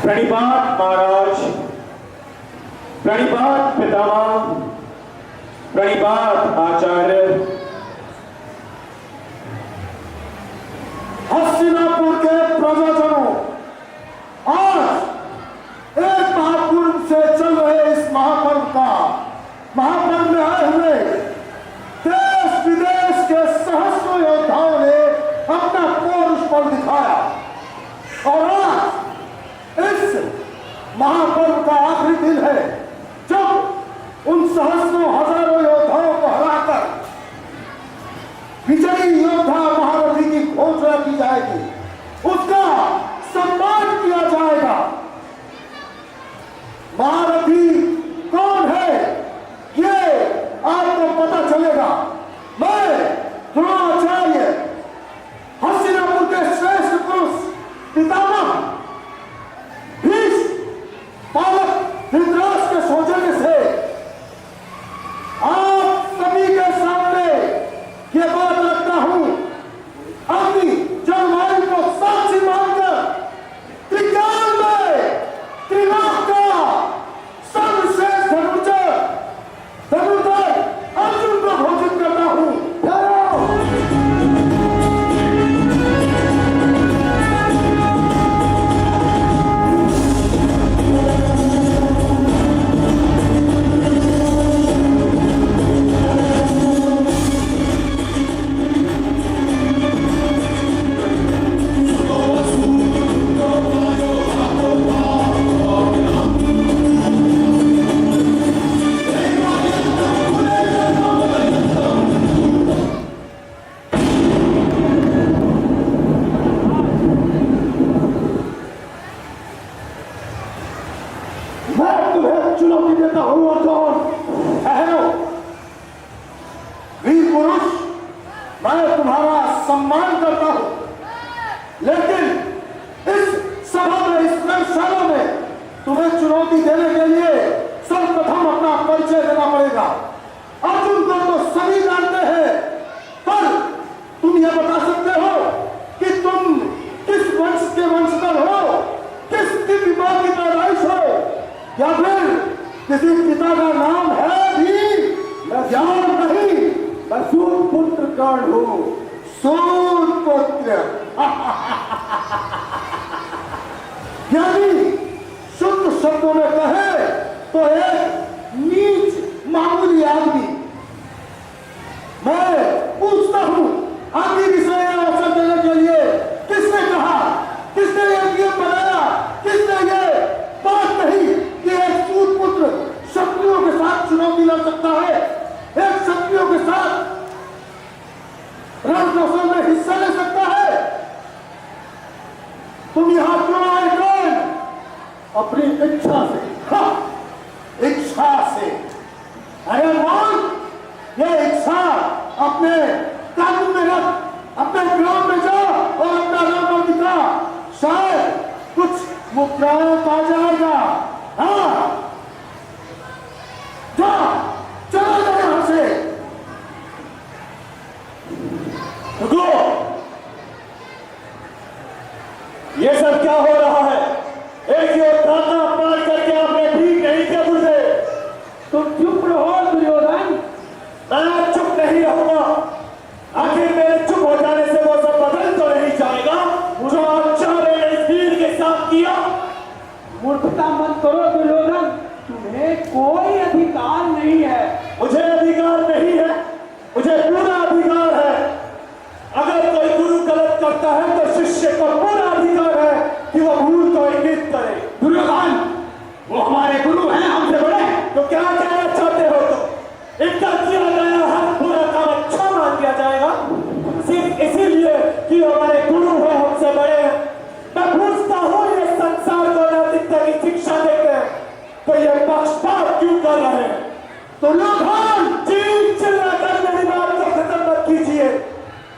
प्रणिपात महाराज, प्रणिपात पितामह, प्रणिपात आचार्य। हस्तिनापुर के प्रजाजनों, आज एक महापूर्व से चल रहे इस महापर्व में आए हुए देश विदेश के सहस्रों योद्धाओं ने अपना पौरुष बल दिखाया और आज इस महापर्व का आखिरी दिन है जब उन सहस्रों हजारों योद्धाओं को हराकर विजयी योद्धा महारथी की घोषणा की जाएगी, उसका सम्मान किया जाएगा। महारथी कौन है ये आपको पता चलेगा। मैं द्रोणाचार्य, हस्तिनापुर के श्रेष्ठ पुरुष पितामह भीष्म पालक धृतराष्ट्र के सौजन्य से आप सभी के सामने ये बात रखता हूं, अपनी जलवायु को साक्षी मानकर त्रिकाल में त्रिलोक का सर्वश्रेष्ठ धनुर्धर अर्जुन को घोषित करता हूं। चुनौती देता हूं अर्जुन, ठहरो। वीर पुरुष, मैं तुम्हारा सम्मान करता हूं, लेकिन इस सभा में, इस रणशाला में तुम्हें चुनौती देने के लिए सर्वप्रथम अपना परिचय देना पड़ेगा। अर्जुन को तो सभी जानते हैं, पर तुम यह बता सकते हो कि तुम किस वंश के वंशधर हो, किस दिव्य मां की पैदाइश हो, या फिर किसी पिता का नाम है भी? मैं जान नहीं, मैं सूत पुत्र कर्ण हूं। सूत पुत्र यानी शुद्ध शब्दों में कहे तो एक नीच मामूली आदमी। मैं पूछता हूं, आगे विषय अवसर देने के लिए किसने कहा, किसने यह नियम बनाया, किसने ये बात नहीं कि एक सूत पुत्र शत्रुओं के साथ चुनौती लड़ सकता है, एक शत्रुओं के साथ रणकौशल में हिस्सा ले सकता है। तुम यहां क्यों आए कौन? अपनी इच्छा से। हाँ, इच्छा से। अरे बोल, ये इच्छा अपने काबू में रख, अपने ग्राम में जा और अपना राम दिखा, शायद कुछ मुद्राएं पा जाएगा। हाँ, जा, चला जा यहां से। रुको, ये सब क्या हो रहा है? एक योद्धा का अपमान करके आपने ठीक नहीं किया मुझे। तुम चुप रहो दुर्योधन। मैं चुप नहीं रहूंगा। आखिर मेरे चुप हो जाने से वो सब बदल तो नहीं जाएगा जो आचार्य ने इस वीर के साथ किया। मूर्खता मत करो दुर्योधन, तुम्हें कोई अधिकार नहीं है। मुझे अधिकार नहीं है, मुझे पूरा अधिकार है। अगर कोई गुरु गलत करता है तो शिष्य को पूरा अधिकार है कि वो भूल को इंगित करे। दुर्योधन, वो हमारे गुरु हैं, हमसे बड़े। तो क्या कहना चाहते हो? तो इनका किया गया हर पूरा काम अच्छा मान दिया जाएगा सिर्फ इसीलिए कि हमारे गुरु हैं, हमसे बड़े हैं। मैं पूछता हूँ, ये संसार को नैतिकता की शिक्षा देकर तो ये पक्षपात क्यों कर रहे हैं? तो दुर्योधन, चिल्लाकर मेरी बात को खत्म मत कीजिए।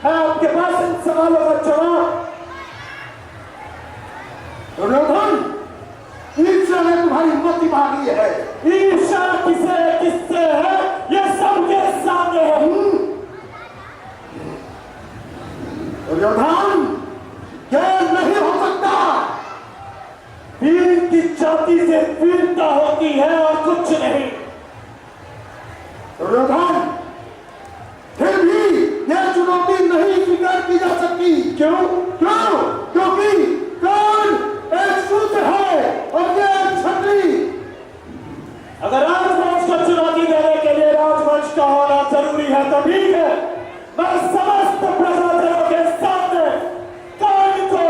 है आपके पास इन सवालों का जवाब? दुर्योधन, ईश्वर ने तुम्हारी मति मांगी है। ईर्ष्या किससे है ये सबके सामने है। दुर्योधन, यह नहीं हो सकता। वीर चुनौती है और कुछ नहीं। दुर्योधन, फिर भी यह चुनौती नहीं स्वीकार की जा सकती। क्यों? क्यों? क्योंकि कर्ण एक शूद्र है और यह एक क्षत्रिय। अगर राजवंश को चुनौती देने के लिए राजवंश का होना जरूरी है तो ठीक है, मैं समस्त प्रजाजनों के सामने कर्ण को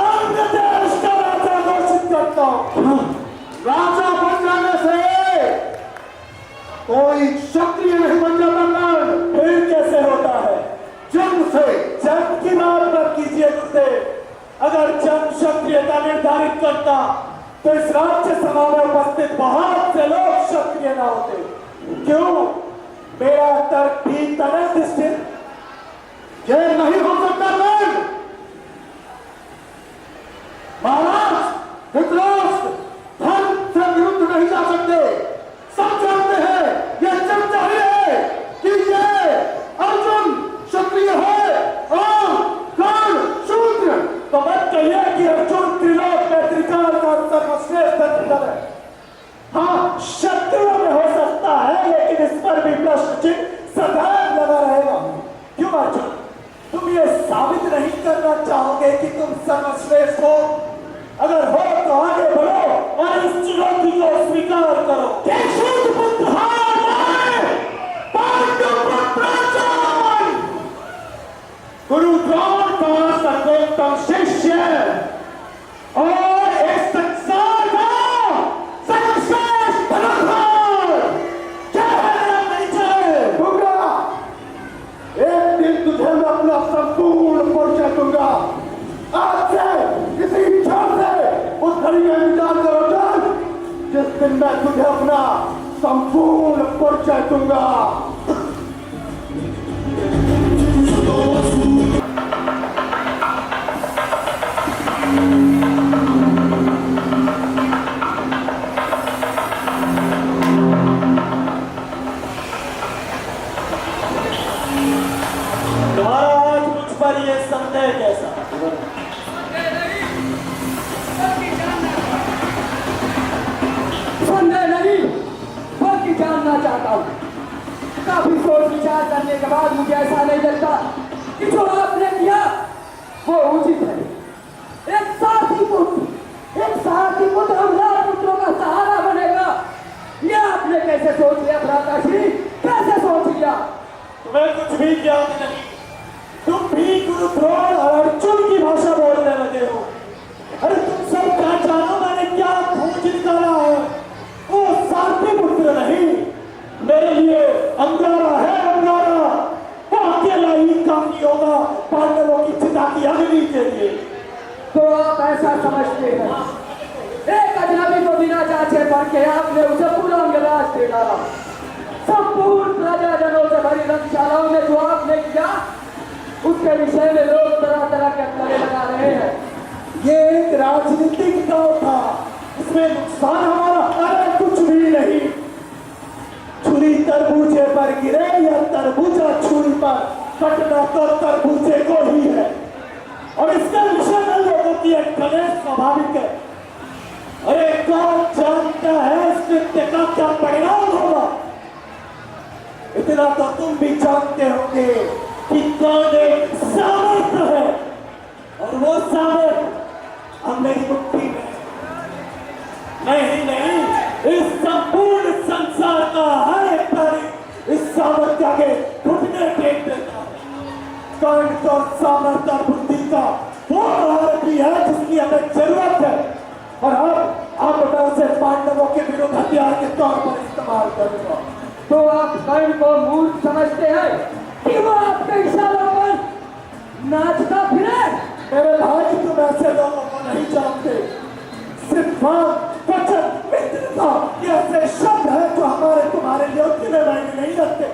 आंध्र देश का राजा घोषित करता हूं। राजा बन जाने से कोई क्षत्रिय नहीं बन जाता कर्ण। फिर कैसे होता है? जन्म से। जन्म की बात मत कीजिए गुरुदेव। अगर जन्म क्षत्रियता निर्धारित करता तो इस राज्य सभा में उपस्थित बहुत से लोग क्षत्रिय न होते। क्यों? मेरा तर्क ठीक था ना निश्चित? यह नहीं हो सकता कर्ण। महाराज, धृतराष्ट्र धर्म से विरुद्ध नहीं जा सकते। सब जानते हैं, यह जग चाहिए कि यह अर्जुन क्षत्रिय है और कर्ण शूद्र। तो मत कहिए कि अर्जुन त्रिलोक में त्रिकाल का सर्वश्रेष्ठ धनुर्धर है। हाँ, शत्रुओं में हो सकता है, लेकिन इस पर भी प्रश्न चिन्ह सदैव लगा रहेगा। क्यों अर्जुन, तुम ये साबित नहीं करना चाहोगे कि तुम सर्वश्रेष्ठ हो? अगर हो तो आगे बढ़ो और इस चुनौती को स्वीकार करो। केशव पुत्र गुरु द्रोण का सर्वोत्तम शिष्य और इस संसार का सर्वश्रेष्ठ धनुर्धर क्या है परिचय? दूंगा, एक दिन तुझे मैं अपना संपूर्ण परिचय दूंगा। आज से इसी क्षण से उस घड़ी में विचार करो चल, जिस दिन मैं तुझे अपना संपूर्ण परिचय दूंगा। तुम्हारा आज मुझ पर ये संदेह कैसा? संदेह नहीं, बल्कि जानना चाहता हूँ। काफी सोच विचार करने के बाद मुझे ऐसा नहीं लगता कि जो आपने किया वो उचित है। एक साथी पुत्र हजार पुत्रों का सहारा बनेगा, ये आपने कैसे सोच लिया भ्राताश्री? कैसे सोच लिया? तुम्हें कुछ भी ज्ञान नहीं। तुम भी गुरु द्रोण और अर्जुन की भाषा बोलने लगे हो। अरे तुम सब क्या जानो मैंने क्या खोज निकाला है? वो साथी पुत्र नहीं, मेरे लिए अंगारा है। अंगारा वो अकेला ही काफी होगा पांडवों की चिता की अग्नि के लिए। तो आप ऐसा समझते हैं? एक अजनबी को बिना जांचे पढ़ के आपने उसे पूरा अंगराज दे डाला। संपूर्ण प्रजाजनों से भरी रंगशालाओं में जो आपने किया उसके विषय में लोग तरह तरह के अटकलें लगा रहे हैं। ये एक राजनीतिक दांव था, इसमें नुकसान हमारा अरे कुछ भी नहीं। छुरी तरबूजे पर गिरे या तरबूजा छुरी पर, कटना तो तरबूजे को ही है। और इसका विषय में लोगों की अटकलें स्वाभाविक है। अरे कौन जानता है इस कृत्य का क्या परिणाम होगा? इतना तो तुम भी जानते होंगे कि कौन एक सामर्थ्य है और वो सामर्थ्य अब मेरी मुट्ठी में नहीं, इस संपूर्ण संसार का हर एक प्राणी इस सामर्थ्य के घुटने टेक देता है। कर्ण तो सामर्थ्य और बुद्धि का वो महारथी है जिसकी हमें जरूरत है, और अब मैं उसे पांडवों के विरुद्ध हथियार के तौर पर इस्तेमाल करूंगा। तो आप कर्ण को मूर्ख समझते हैं कि वो आपके इशारों पर नाचता फिरे? मेरे भाई तुम ऐसे लोगों को नहीं जानते। सिर्फ वचन मित्रता ये ऐसे शब्द है जो हमारे तुम्हारे लिए उतने मायने नहीं रखते,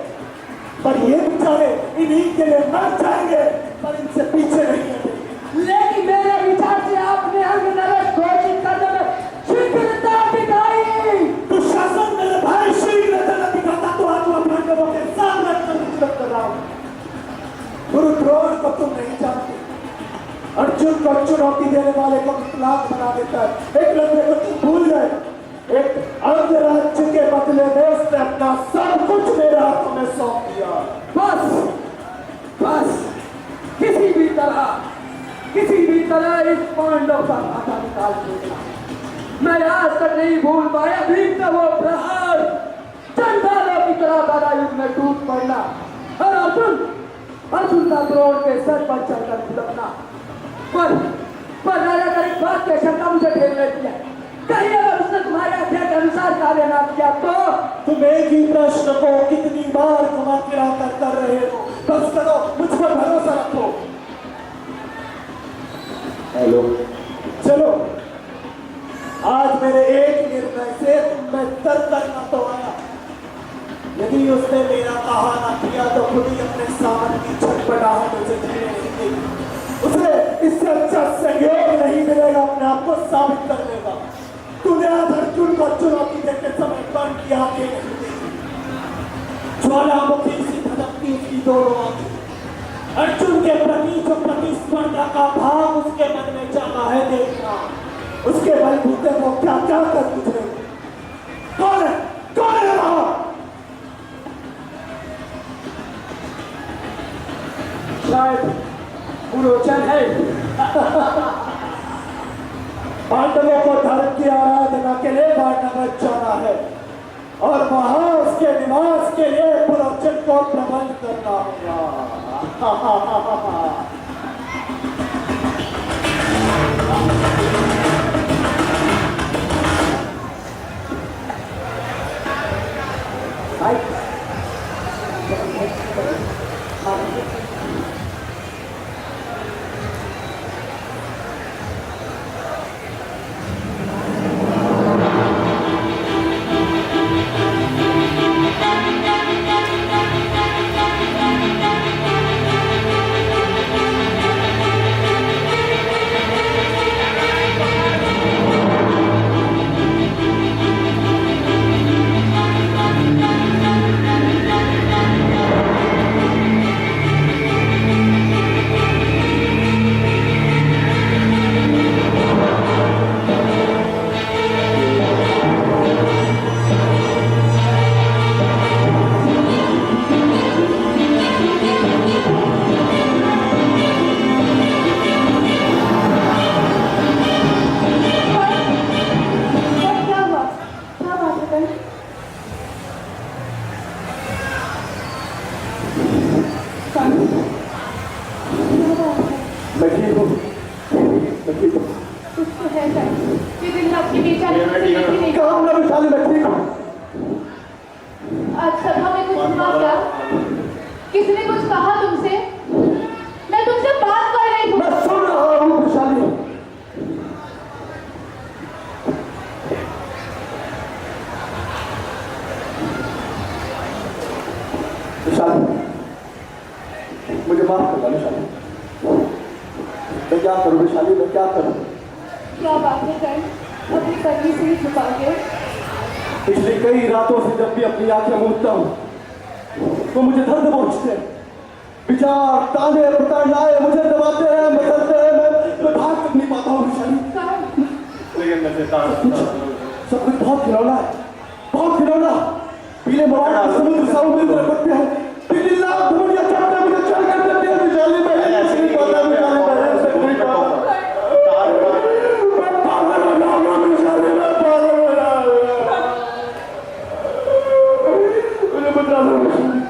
पर ये बेचारे इन्हीं के लिए मर जाएंगे पर इनसे पीछे नहीं हटेंगे। लेकिन मेरे विचार से आपने अंग नरक घोषित करने में शीघ्रता दिखाई। दुशासन मेरे भाई शीघ्रता न दिखाता तो आज मैं पांडवों के सामने कर रहा हूं। गुरु द्रोण को तुम नहीं जानते। अर्जुन को चुनौती देने वाले को लाख बना देता है, एकलव्य को तुम भूल गए। एक अंगराज्य के बदले में उसने अपना सब कुछ मेरे हाथों में सौंप दिया। बस बस किसी भी तरह इस पांडव का खाता निकाल देना। मैं आज तक नहीं भूल पाया भीम का वो प्रहार, चंडालों की तरह बड़ायुग में टूट पड़ना और अर्जुन का द्रोण के सर पर चढ़कर फुलकना। पर राजा का एक बात की शंका मुझे घेर लेती है, कहीं अगर उसने तुम्हारे आज्ञा के अनुसार कार्य ना किया तो? तुम एक ही प्रश्न को कितनी बार घुमा फिरा कर रहे हो। बस करो, मुझ पर भरोसा रखो। हेलो, चलो, आज मेरे एक निर्णय से तुम्हें तर्क करना तो आया। यदि उसने मेरा कहा ना किया तो खुद ही अपने सामने की छटपटाहट उसे झेलने नहीं देगी। उसे इससे अच्छा सहयोग नहीं मिलेगा अपने आप को साबित करने का। तूने आज अर्जुन को चुनौती देते समय बन की आंखें नहीं देखी। ज्वालामुखी सी धधकती उसकी दोनों आंखें। अर्जुन के प्रति जो प्रतिस्पर्धा का भाव उसके मन में जागा है देखना। उसके बलबूते को क्या क्या कर गुजरे। कौन है वहां? शायद पुरोचन है। पांडवों को धर्म की आराधना के लिए वारणगढ़ जाना है और वहां उसके निवास के लिए पुरोचन को प्रबंध करना होगा। आज सभा में कुछ हुआ क्या? किसने कुछ कहा तुमसे? मैं तुमसे बात कर रही हूँ। मैं सुन रहा हूँ विशाली। विशाली, मुझे माफ करना विशाली। मैं क्या करूँ विशाली, मैं क्या करूँ? क्या बात है कर? अपनी पत्नी से ही छुपा के। पिछली कई रातों से जब भी अपनी आंखें मूंदता हूँ तो मुझे दर्द पहुंचते हैं। विचार, ताने, प्रताड़नाएं मुझे दबाते हैं, मचलते हैं। मैं भाग तक नहीं पाता हूँ विशाली। सब कुछ बहुत खिलौना है, बहुत खिलौना। पीले मवाद के समुद्र साहू मिल रखते हैं। पीली लाल धुनिया चढ़ते मुझे चढ़ कर देते हैं विशाली। मैं ऐसे नहीं पाता विशाली, मैं ऐसे नहीं पाता। मैं पागल हो जाऊंगा विशाली, मैं पागल हो जाऊंगा। मुझे बता दो विशाली।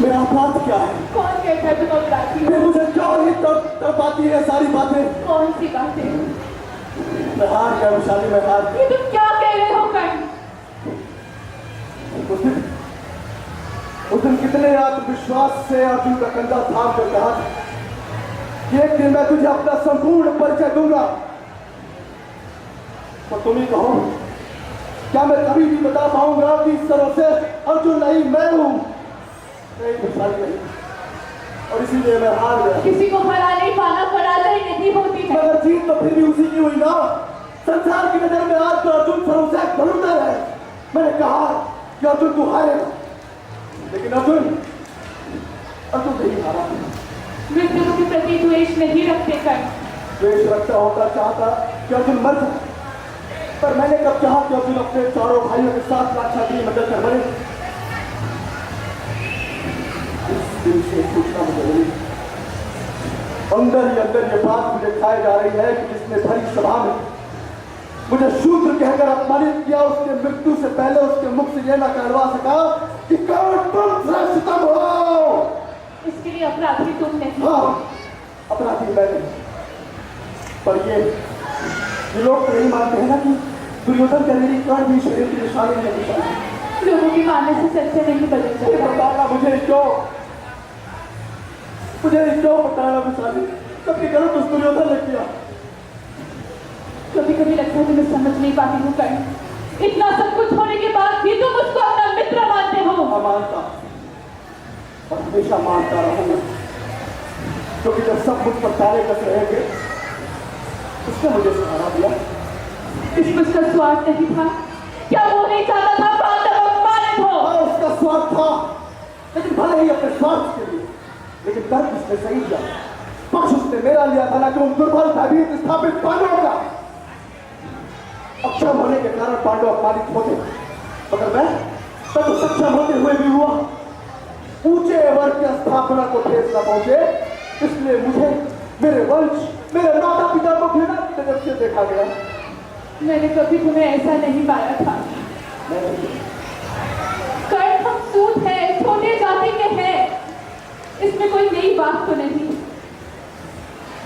मेरा अपराध क्या है? कौन कहता है तुम अपराधी हो? मुझे क्यों नहीं तड़पाती है सारी बातें? कौन सी बातें? मैं हार गया विशाली, मैं हार गया। ये तुम क्या कह रहे हो कर्ण? उस दिन कितने आत्मविश्वास से अर्जुन का कंधा थाम कर कहा कि एक दिन मैं तुझे अपना संपूर्ण परिचय दूंगा। तो तुम ही कहो, क्या मैं कभी भी बता पाऊंगा कि इस तरह से अर्जुन नहीं मैं हूं? नहीं विशाली नहीं, और इसीलिए मैं हार गया। किसी को हरा नहीं पाना पराजय नहीं होती है। मगर जीत तो फिर भी उसी की हुई ना। संसार की नजर में आज तो अर्जुन सर्वश्रेष्ठ धनुर्धर है। मैंने कहा कि अर्जुन तू हारेगा, लेकिन अर्जुन नहीं हारा। मृत्यु के प्रति द्वेष नहीं रखते कर्ण। द्वेष रखता होता चाहता कि अर्जुन मर जाए, पर मैंने कब चाहा कि अर्जुन अपने चारों भाइयों के साथ लाक्षागृह में डटकर मरे। इस दिन से सूचना मुझे मिली, अंदर ही अंदर ये बात मुझे खाई जा रही है कि जिसने भरी सभा में मुझे शूद्र कहकर अपमानित किया, उसके मृत्यु से पहले उसके मुख से यह ना कहलवा सका कि कर्ण तुम श्रेष्ठतम हो। इसके लिए अपराधी तुम नहीं। हाँ, अपराधी मैं नहीं, पर ये लोग तो यही मानते हैं ना कि दुर्योधन का मेरी कर्ण भी शरीर की निशानी है। निशानी लोगों के मानने से सच्चे नहीं बदल ये जाता। बताना मुझे क्यों बताना विशाली, सबकी गलत उस दुर्योधन ने किया। कभी कभी लगता है कि मैं समझ नहीं पाती हूँ कर्ण, इतना सब कुछ होने के बाद भी तुम उसको अपना मित्र मानते हो। मानता और हमेशा मानता रहूंगा, क्योंकि जब सब मुझ पर तारे कस रहे थे उसने मुझे सहारा दिया। इसमें उसका स्वार्थ नहीं था क्या? वो नहीं चाहता था पांडव अपमानित हो। हाँ, उसका स्वार्थ था, लेकिन भले ही अपने स्वार्थ के लिए, लेकिन तर्क उसने सही दिया। पक्ष उसने मेरा लिया था, ना कि उन दुर्बल भयभीत स्थापित पांडवों का। अक्षम होने के कारण पांडव अपमानित होते, मगर मैं तब सक्षम होते हुए भी हुआ ऊंचे वर्ग की स्थापना को ठेस न पहुंचे, इसलिए मुझे मेरे वंश, मेरे माता पिता को घृणा की नजर से देखा गया। मैंने कभी तुम्हें ऐसा नहीं पाया था कर्ण। हम सूत है, छोटे जाति के हैं, इसमें कोई नई बात तो नहीं।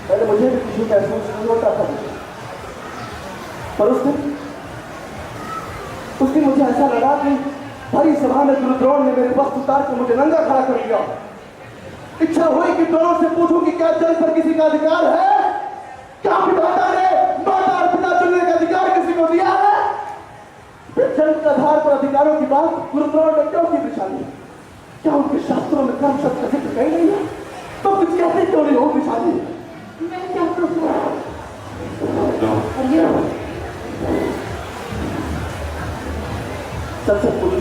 पहले मुझे भी किसी महसूस नहीं होता था, पर उस दिन मुझे ऐसा लगा कि भरी सभा में गुरुद्रोण ने मेरे वस्त्र उतार कर मुझे नंगा खड़ा कर दिया। इच्छा हुई कि द्रोण से पूछूं कि क्या जल पर किसी का अधिकार है? क्या पिता ने माता और पिता चुनने का अधिकार किसी को दिया है? फिर जल के आधार पर अधिकारों की बात गुरुद्रोण ने क्यों की विशाली? क्या उनके शास्त्रों में कर्म शब्द का जिक्र कहीं नहीं है? तो कुछ कहते क्यों नहीं हो विशाली? मैं क्या करूं? चल पूछू,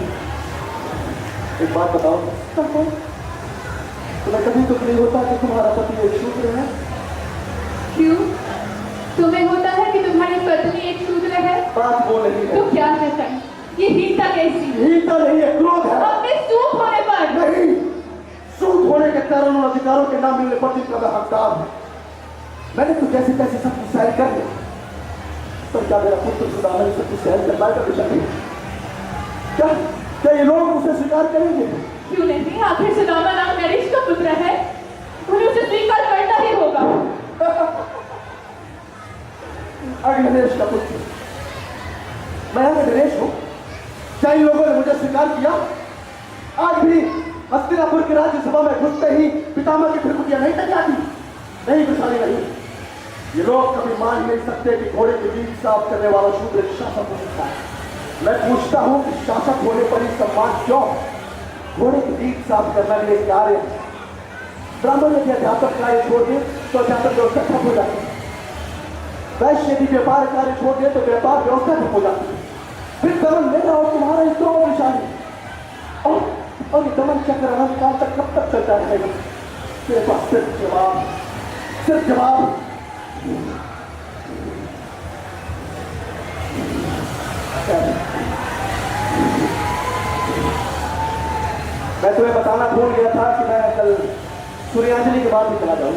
एक बात बताओ, तुम्हें कभी दुख नहीं होता कि तुम्हारा पति एक शूद्र है? क्यों? तुम्हें होता है कि तुम्हारी पत्नी एक शूद्र है? बात वो नहीं है। तो क्या है कर्ण? ये हीनता कैसी? हीनता नहीं है, क्रोध है। अपने सूत होने पर नहीं, सूत होने के कारण उन अधिकारों के ना मिलने पर जिनका मैं हकदार हूं। मैंने तो जैसे तैसे सब कुछ सहन कर लिया, पर क्या मेरा पुत्र सुदामा सब कुछ सहन कर पाएगा विशाली? क्या ये लोग उसे स्वीकार करेंगे? क्यों नहीं? आखिर सुदामा नाम नरेश का पुत्र है, उन्हें उसे स्वीकार करना ही होगा। नरेश का पुत्र, मैं नरेश हूं। क्या इन लोगों ने मुझे स्वीकार किया? आज भी हस्तिनापुर की राज्यसभा में घुसते ही पितामह की फिरकुटियां नहीं तक जाती? नहीं विशाली, नहीं। ये लोग कभी मान नहीं सकते कि घोड़े के बीच साफ करने वाला शूद्र शासक हो सकता है। मैं पूछता हूं कि शासक होने पर ही सम्मान क्यों? घोड़े के बीच साफ करना भी एक कार्य है। ब्राह्मण यदि अध्यापक कार्य छोड़ दे तो अध्यापक व्यवस्था ठप हो जाती है। वैश्य यदि व्यापार कार्य छोड़ दे तो व्यापार व्यवस्था ठप हो जाती है। फिर दमन मेरा और तुम्हारा ही तो निशानी, और ये दमन चक्र अनंत काल तक कब तक चलता रहेगा? मेरे पास सिर्फ जवाब। मैं तुम्हें बताना भूल गया था कि मैं कल सूर्यांजलि के बाद भी चला जाऊँ।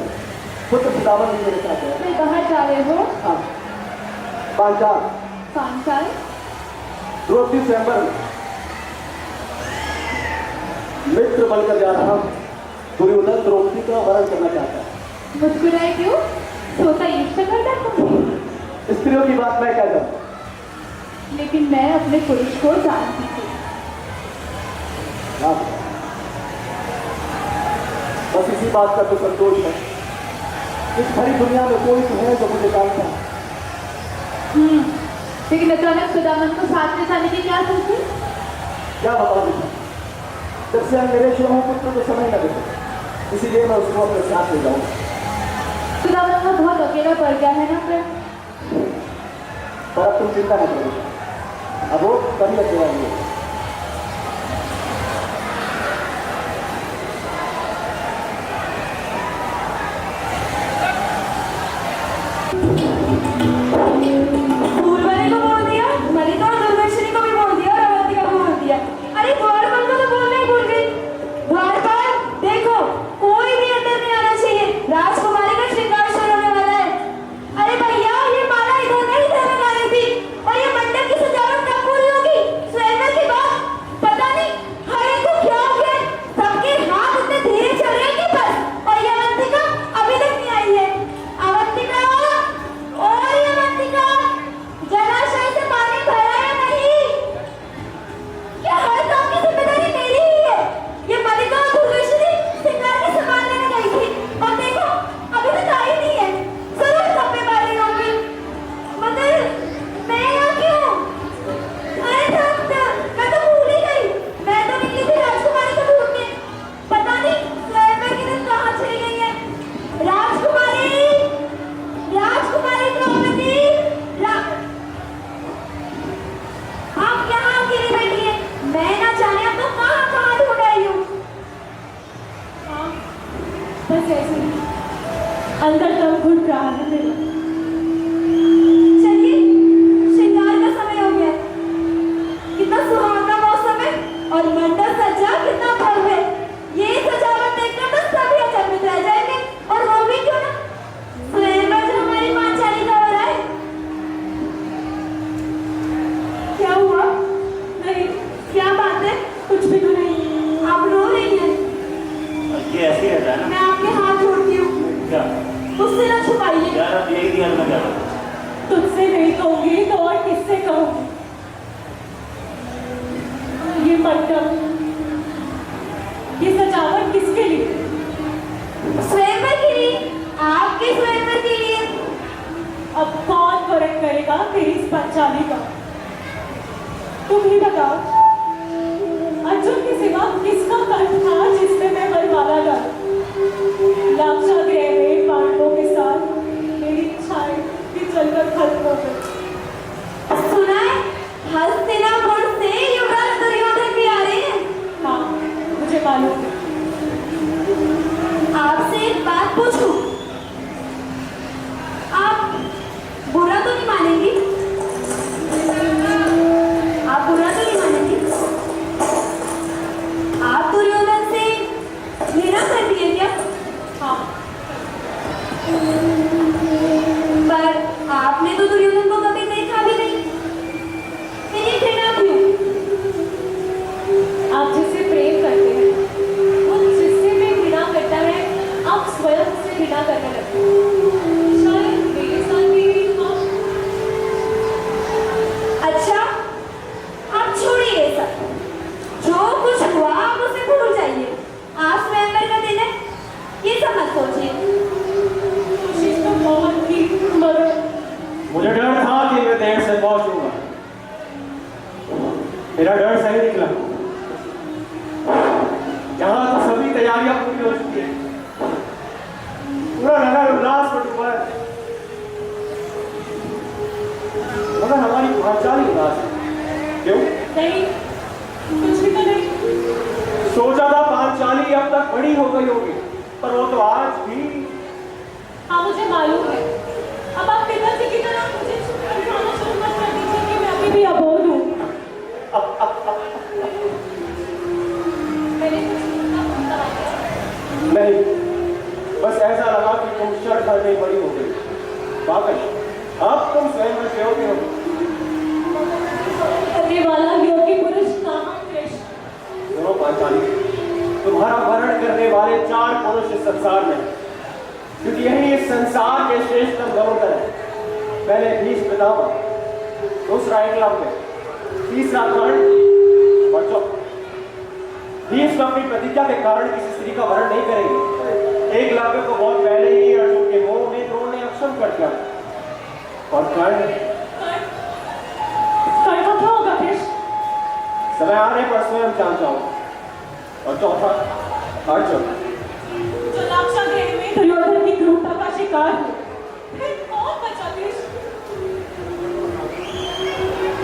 पुत्र पितामह भी मेरे साथ है। मैं कहाँ जा रहे हो? हाँ, पांचाल। पांचाल? द्रौपदी स्वयंवर मित्र बनकर जा रहा हूँ। दुर्योधन द्रौपदी का वरण करना चाहता है। मुस्कुराए क्यों? सोता ईर्ष्या करता तुम्हें? स्त्रियों की बात मैं कहता हूँ, लेकिन मैं अपने पुरुष को जानती हूँ। बस इसी बात का तो संतोष है। इस भरी दुनिया में कोई तो है जो मुझे जानता है। लेकिन अचानक सुदामन को साथ में जाने की क्या सोची? क्या बताऊं बेटा, जब से हम मेरे शिरों पुत्र को समय न देते, इसीलिए मैं उसको अपने साथ ले जाऊंगा। सुदामन को बहुत अकेला पड़ गया है ना फिर? पर अब तुम चिंता न करो, अब वो कभी अकेला नहीं है। सीरियल में क्या तुझसे नहीं कहूंगी तो और किससे कहूंगी? ये मंडप, ये सजावट किसके लिए? स्वयंवर के लिए, आपके स्वयंवर के लिए। अब कौन वरण करेगा तेरी इस पंचाली का? तुम ही बताओ, अर्जुन के सिवा किसका कंठ था जिसमें मैं वरमाला डालूं? लाक्षा गृह में पांडवों के साथ मेरी इच्छाएं भी जलकर खत्म हो गई। सुना है हस्तिनापुर से युवराज दुर्योधन भी आ रहे हैं। हाँ, मुझे मालूम है। आपसे एक बात पूछूं? आप बुरा तो नहीं मानेंगी? आप बुरा तो नहीं मानेंगी? आप दुर्योधन से घृणा करती है क्या? हाँ, पर आपने तो दुर्योधन को कभी देखा भी नहीं, फिर ये घृणा क्यों? आप जिससे प्रेम करते हैं वो जिससे भी घृणा करता है, आप स्वयं से घृणा करने लगते हैं। शायद मेरे साथ भी यही हुआ। अच्छा, आप छोड़िए ये सब, जो कुछ हुआ आप उसे भूल जाइए। आज स्वयंवर का दिन है, ये सब मत सोचिए। कोशिश तो बहुत की, मगर मुझे डर था कि मैं देर से पहुंचूंगा। मेरा डर सही निकला। यहाँ तो सभी तैयारियां पूरी हो चुकी है, पूरा नगर उल्लास में डूबा है, मगर हमारी भाषाली उदास है। क्यों? नहीं, कुछ भी तो नहीं। सोचा था पांचाली अब तक बड़ी हो गई होगी, पर वो तो आज भी। हाँ, मुझे मालूम है। अब आप पिताजी की तरह मुझे समझाना शुरू मत कर दीजिए कि मैं अभी भी अबोध हूँ। मैंने कुछ इतना कहा क्या? नहीं, बस ऐसा लगा कि तुम शर्त करने बड़ी हो गई। वाकई अब तुम स्वयं में योग्य हो। करने वाला योगी पुरुष कहाँ कृष्ण? सुनो पांचाली, तुम्हारा वर्ण करने वाले 4 पुरुष इस संसार में, क्योंकि यही इस संसार के श्रेष्ठतम गरुड़ है। पहले भीष्म पितामह, दूसरा एकलव्य, तीसरा कर्ण और चौथा। भीष्म अपनी प्रतिज्ञा के कारण किसी स्त्री का वर्ण नहीं करेंगे। एकलव्य को बहुत पहले ही अर्जुन के मोह में द्रोण ने अक्षम कर दिया। और कर्ण का क्या होगा कृष्ण? समय आने पर स्वयं जान जाओ। और चौथा अर्जुन, जो लाक्षा गृह में दुर्योधन की क्रूरता का शिकार हो, फिर कौन बचा कृष्ण?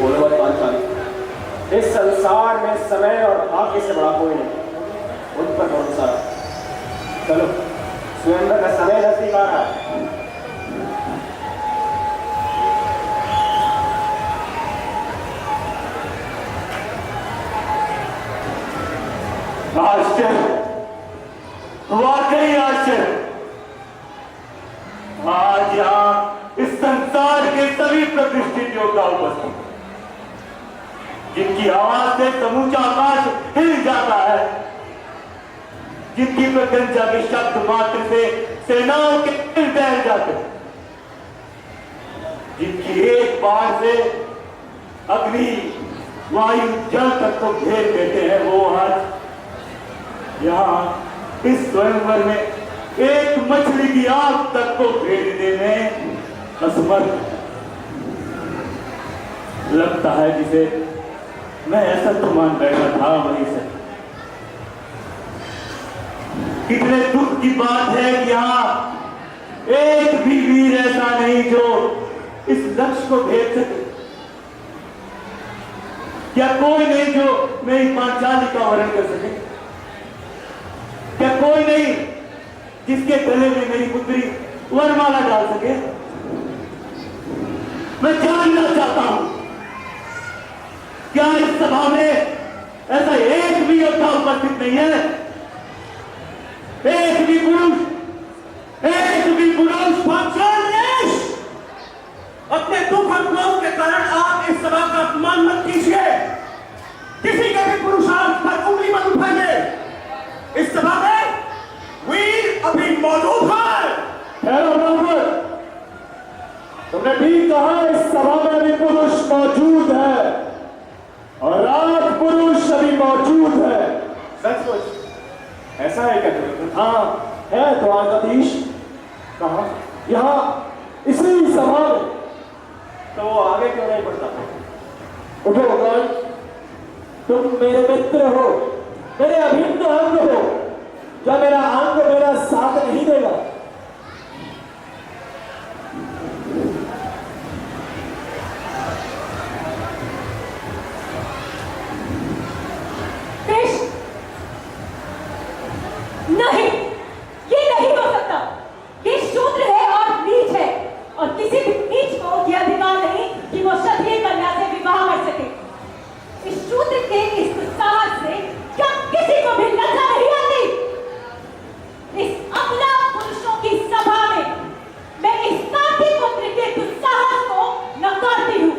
बोलो मत पांचाली, इस संसार में समय और भाग्य से बड़ा कोई नहीं। उन पर भरोसा रखो। चलो, स्वयंवर का समय नजदीक आ रहा है। आश्चर्य, वाकई आश्चर्य। आज यहाँ इस संसार के सभी प्रतिष्ठित योद्धा उपस्थित, जिनकी आवाज से समूचा आकाश हिल जाता है, जिनकी प्रशंसा के शब्द मात्र से सेनाओं के दिल दहल जाते हैं, जिनकी एक बार से अग्नि वायु जल तक को घेर देते हैं, वो आज यहाँ इस स्वयंवर में एक मछली की आग तक को घेरने में असमर्थ। लगता है जिसे मैं ऐसा तो मान बैठा था वही से। कितने दुख की बात है कि यहाँ एक भी वीर ऐसा नहीं जो इस लक्ष्य को भेद सके। क्या कोई नहीं जो मेरी पांचाली का वर्ण कर सके? क्या कोई नहीं जिसके गले में मेरी पुत्री वरमाला डाल सके? मैं जानना चाहता हूं, क्या इस सभा में ऐसा एक भी योद्धा उपस्थित नहीं है? एक भी पुरुष, एक भी पुरुष। पांचाल, अपने दुख और क्रोध के कारण आप इस सभा का अपमान मत कीजिए। किसी के भी पुरुषार्थ पर उंगली मत उठाइए। इस सभा में वीर अभी मौजूद है। ठहरो ब्राह्मण, तुमने ठीक कहा, इस सभा में भी पुरुष मौजूद है और राज पुरुष अभी मौजूद है। सचमुच ऐसा है क्या तुम्हें? हाँ है द्वारकाधीश। कहा? यहाँ इसी सभा में। तो वो आगे क्यों नहीं बढ़ता? उठो गण, तुम मेरे मित्र हो, मेरे अभिन्न अंग हो। क्या मेरा अंग मेरा साथ नहीं देगा? कृष्ण, नहीं, ये नहीं हो सकता। ये शूद्र है और नीच है, और किसी भी नीच को यह अधिकार नहीं कि वो क्षत्रिय कन्या से विवाह कर सके। इस शूद्र के इस साहस से क्या किसी को भी लज्जा नहीं आती? इस अबला पुरुषों की सभा में मैं इस काठी पुत्र के दुस्साहस को नकारती हूँ।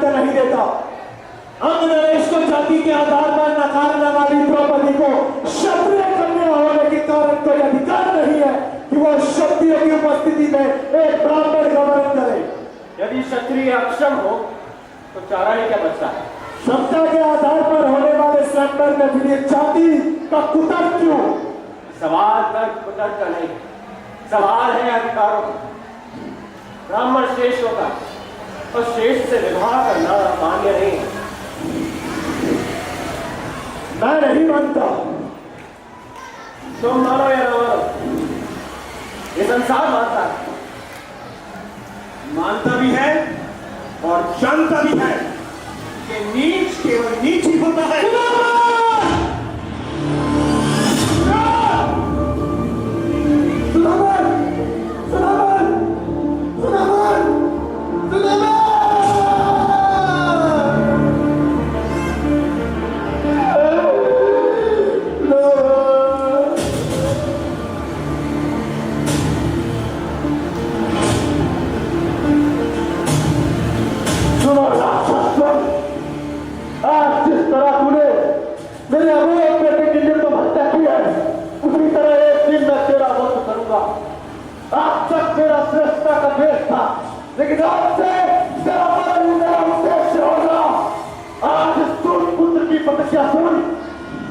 नहीं देता। अंग नरेश को जाति के आधार पर नकारने वाली द्रौपदी को क्षत्रिय कन्या होने के कारण कोई अधिकार नहीं है कि वो क्षत्रिय की उपस्थिति में एक ब्राह्मण गमन करे। यदि क्षत्रिय अक्षम हो तो चारा ही क्या बचता है? क्षमता के आधार पर होने वाले स्वयंवर में फिर जाति का कुतर्क क्यों? सवाल तक कुतर्क का नहीं, सवाल है अधिकारों का। ब्राह्मण श्रेष्ठ होगा और श्रेष्ठ से विवाह करना मान्य नहीं है। मैं नहीं मानता। तुम मानो या ना मानो, ये संसार मानता है, मानता भी है और जानता भी है कि नीच केवल नीच ही होता है। लेकिन आज से तेरा मन मेरा उद्देश्य होगा। आज इस पुत्र की प्रतिज्ञा पूरी,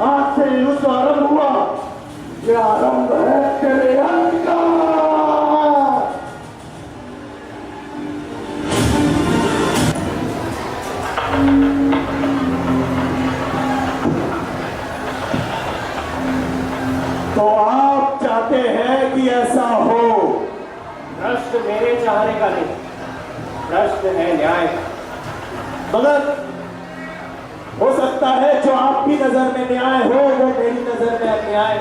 आज से युद्ध आरंभ हुआ। यह आरंभ है तेरे अंत का। तो आप चाहते हैं कि ऐसा हो? प्रश्न मेरे चाहने का नहीं, प्रश्न है न्याय का। मगर हो सकता है जो आपकी नजर में न्याय हो वो मेरी नजर में अन्याय।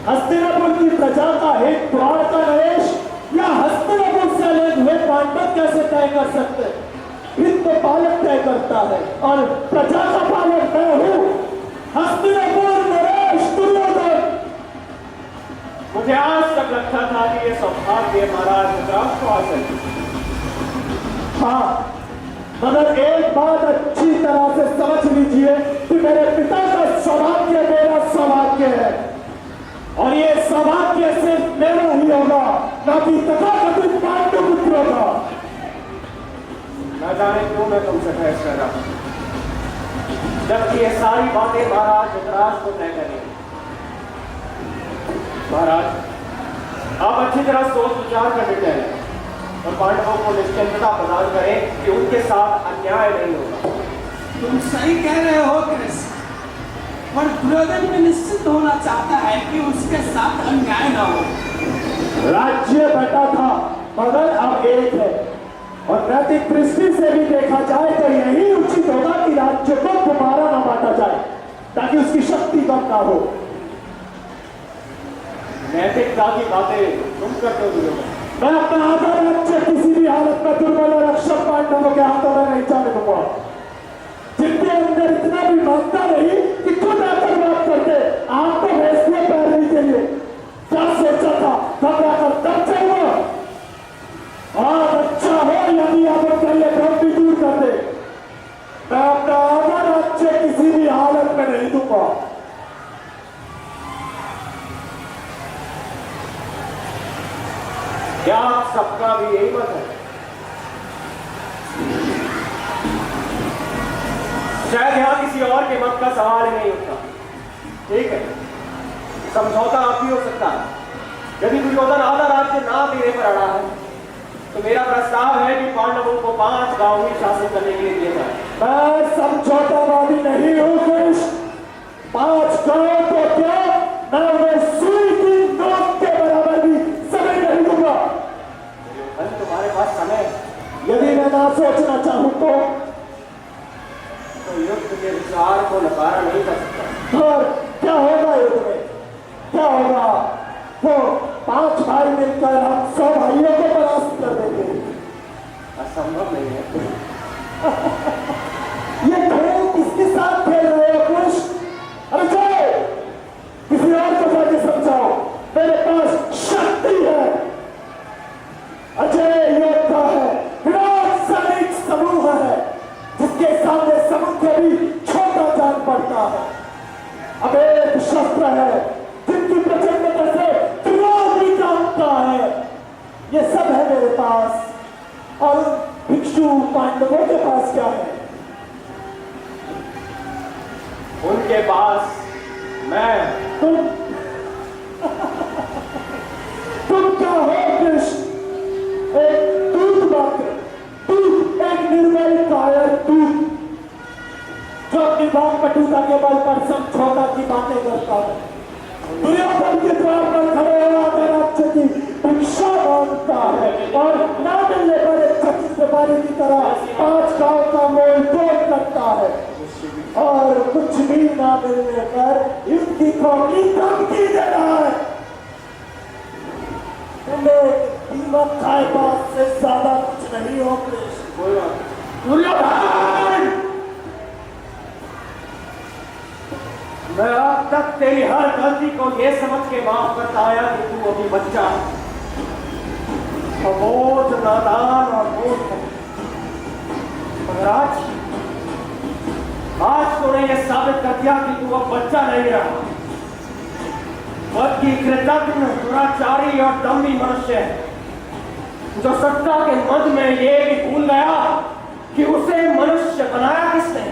हस्तिनापुर की प्रजा का हित द्वारका नरेश या हस्तिनापुर से अलग हुए पांडव कैसे तय कर सकते? हित तो पालक तय करता है और प्रजा का पालक मैं हूं। हस्तिनापुर नरेश दुर्योधन। मुझे आज तक लगता था कि यह सौभाग्य महाराज धृतराष्ट्र को हासिल है। हाँ, मगर एक बात अच्छी तरह से समझ लीजिए कि मेरे पिता का सौभाग्य मेरा सौभाग्य है और ये सौभाग्य सिर्फ मेरा ही होगा, ना कि तथाकथित पांडुपुत्रों का। न जाने क्यों मैं तुमसे बहस कर रहा हूं, जबकि ये सारी बातें महाराज धृतराष्ट्र को तय करनी। महाराज, आप अच्छी तरह सोच विचार कर लेते हैं और पांडवों को निश्चिंतता प्रदान करें कि उनके साथ अन्याय नहीं होगा। तुम सही कह रहे हो कृष्ण, पर दुर्योधन भी निश्चित होना चाहता है कि उसके साथ अन्याय न हो। राज्य बटा था मगर अब एक है, और नैतिक दृष्टि से भी देखा जाए तो यही उचित होगा कि राज्य को दोबारा न बांटा जाए ताकि उसकी शक्ति कम ना हो। नैतिकता की बातें तुम करते हो दुर्योधन। मैं अपना आधा राज्य किसी भी हालत में दुर्बल और अक्षम पांडवों के हाथों में नहीं जाने दूंगा, जिनके अंदर इतना भी मानता नहीं कि खुद आकर बात करते आपको फैसले पैरवी के लिए क्या सोचा था, घबरा कर तब जाऊंगा। और अच्छा हो यदि आप पहले भ्रम भी दूर कर दे, मैं अपना आधा राज्य किसी भी हालत में नहीं दूंगा। क्या आप सबका भी यही मत है? शायद यहां किसी और के मत का सवाल ही नहीं उठता। ठीक है, समझौता आप ही हो सकता है। यदि दुर्योधन आधा राज्य ना देने पर अड़ा है तो मेरा प्रस्ताव है कि पांडवों को 5 गांव ही शासन करने के लिए दिए जाए। मैं समझौतावादी नहीं हूं कृष्ण। 5 गांव तो क्या, मैं उन्हें सुई की नोक के बराबर भी समय नहीं दूंगा। दुर्योधन तुम्हारे पास समय, यदि मैं ना सोचना चाहूं तो युद्ध के विचार को नकारा नहीं कर सकता। और क्या होगा युद्ध में, क्या होगा? वो 5 भाई मिलकर हम 100 भाइयों को परास्त कर देंगे। असंभव नहीं है। ये खेल किसके साथ खेल रहे हो कृष्ण? अरे जाओ किसी और को जाके समझाओ, मेरे पास शक्ति है, अजय योद्धा है, विराट सैनिक समूह है, जिसके सामने समुद्र भी छोटा जान पड़ता है। अभेद शस्त्र है, जिनकी प्रचंडता से त्रिलोक भी कांपता है। ये सब है मेरे पास। और भिक्षु पांडवों के पास क्या है? उनके पास मैं, तुम क्या हो कृष्ण? एक दूत मात्र, दूत, एक निर्मल कायर दूत जो अपनी बात कटुता के बल पर समझौता की बातें करता है। दुर्योधन के द्वार पर खड़े हुआ राज्य की भिक्षा मांगता है और ना मिलने पर एक चकित व्यापारी की तरह 5 गांव का मोल तोड़ करता है, और कुछ भी ना मिलने पर युद्ध की धमकी दे रहा है। तुम्हें कीमत खाए बात से ज्यादा कुछ नहीं हो दुर्योधन। मैं अब तक तेरी हर गलती को यह समझ के माफ करता आया कि तू अभी बच्चा है, अबोध, नादान और मूर्ख है। मगर आज तूने यह साबित कर दिया कि तू अब बच्चा नहीं रहा, बल्कि कृतज्ञ, दुराचारी और दम्भी मनुष्य है, जो सत्ता के मद में ये भी भूल गया कि उसे मनुष्य बनाया किसने।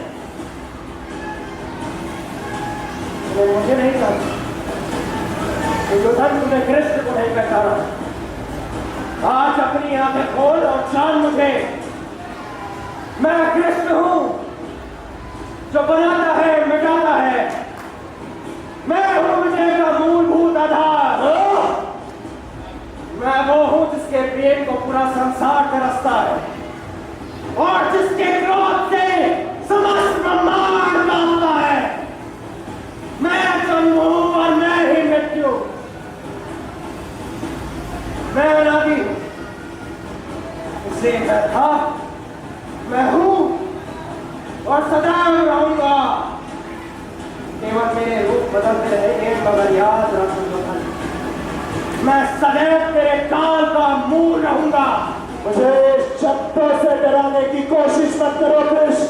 मुझे नहीं जानता दुर्योधन, तुमने कृष्ण को नहीं पहचाना। आज अपनी आंखें खोल और जान मुझे, मैं कृष्ण हूं जो बनाता है, मिटाता है। मैं हूं विजय का मूलभूत आधार। मैं वो हूं जिसके प्रेम को पूरा संसार तरसता है और जिसके क्रोध से समस्त ब्रह्मांड कांपता है। मैं जन्म हूं और मैं ही मृत्यु, मैं अनादि हूं, इसलिए मैं था, मैं हूं और सदैव रहूंगा। केवल मेरे रूप बदलते रहेंगे, मगर याद रख दुर्योधन, मैं सदैव तेरे काल का मूल रहूंगा। मुझे शब्दों से डराने की कोशिश मत करो कृष्ण।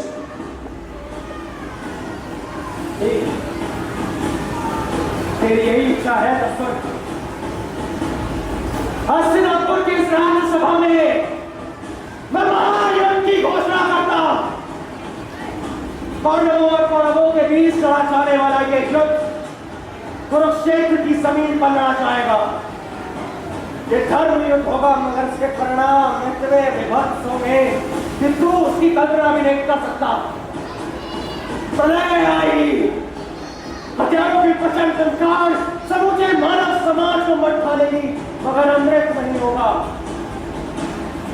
तेरी यही इच्छा है तो सुन। हस्तिनापुर की इस राज्यसभा में मैं महायुद्ध की घोषणा करता हूं। पांडवों और कौरवों के बीच चला जाने वाला यह युद्ध कुरुक्षेत्र की जमीन पर लड़ा जाएगा। ये धर्म युद्ध होगा, मगर इसके परिणाम इतने विभत्स होंगे कि तू उसकी कल्पना भी नहीं कर सकता। प्रलय आई, हथियारों की प्रचंड संस्कार समूचे मानव समाज को मत डालेगी, मगर अमृत नहीं होगा।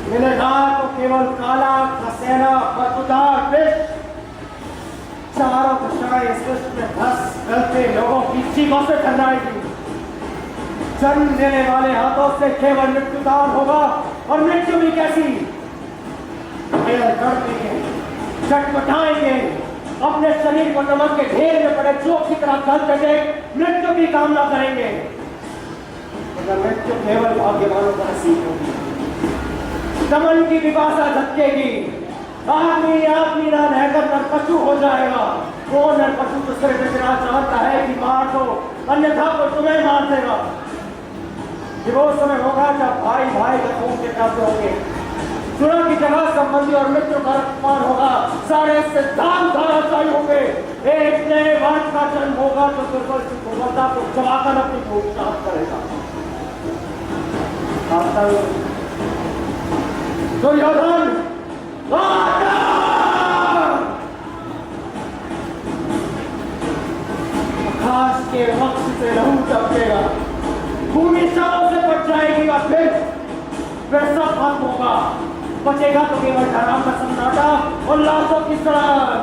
मिलेगा तो केवल काला खसेना बदबूदार विष, चारों दिशाएं इस विश्व में धस गलते लोगों की चीखों से टकराएगी। जन्म देने वाले हाथों से केवल मृत्युदान होगा, और मृत्यु भी कैसी, घायल कर देंगे, चटपटाएंगे, अपने शरीर को नमक के ढेर में पड़े चोक की तरह गल करके मृत्यु की कामना करेंगे। मगर मृत्यु केवल भाग्यवानों का नसीब होगी। दमन की विपाशा झटकेगी, आदमी आदमी ना रहकर नरपशु हो जाएगा। वो नरपशु तो सिर्फ इतना चाहता है कि मार दो, अन्यथा को तुम्हें मार देगा। ये वो समय होगा जब भाई भाई का खून के प्यासे होंगे, चुनाव की जगह संबंधी और मृत्यु का रक्तपान होगा, सारे सिद्धांत धाराशायी होंगे। एक नए वंश का जन्म होगा तो दुर्बलता को चबाकर अपनी भूख शांत करेगा। दुर्योधन आकाश के वक्त से लहू टपकेगा, भूमि शवों से बच जाएगी, और फिर सब खत्म होगा। बचेगा तो केवल डराव का सन्नाटा और लाशों की सड़क।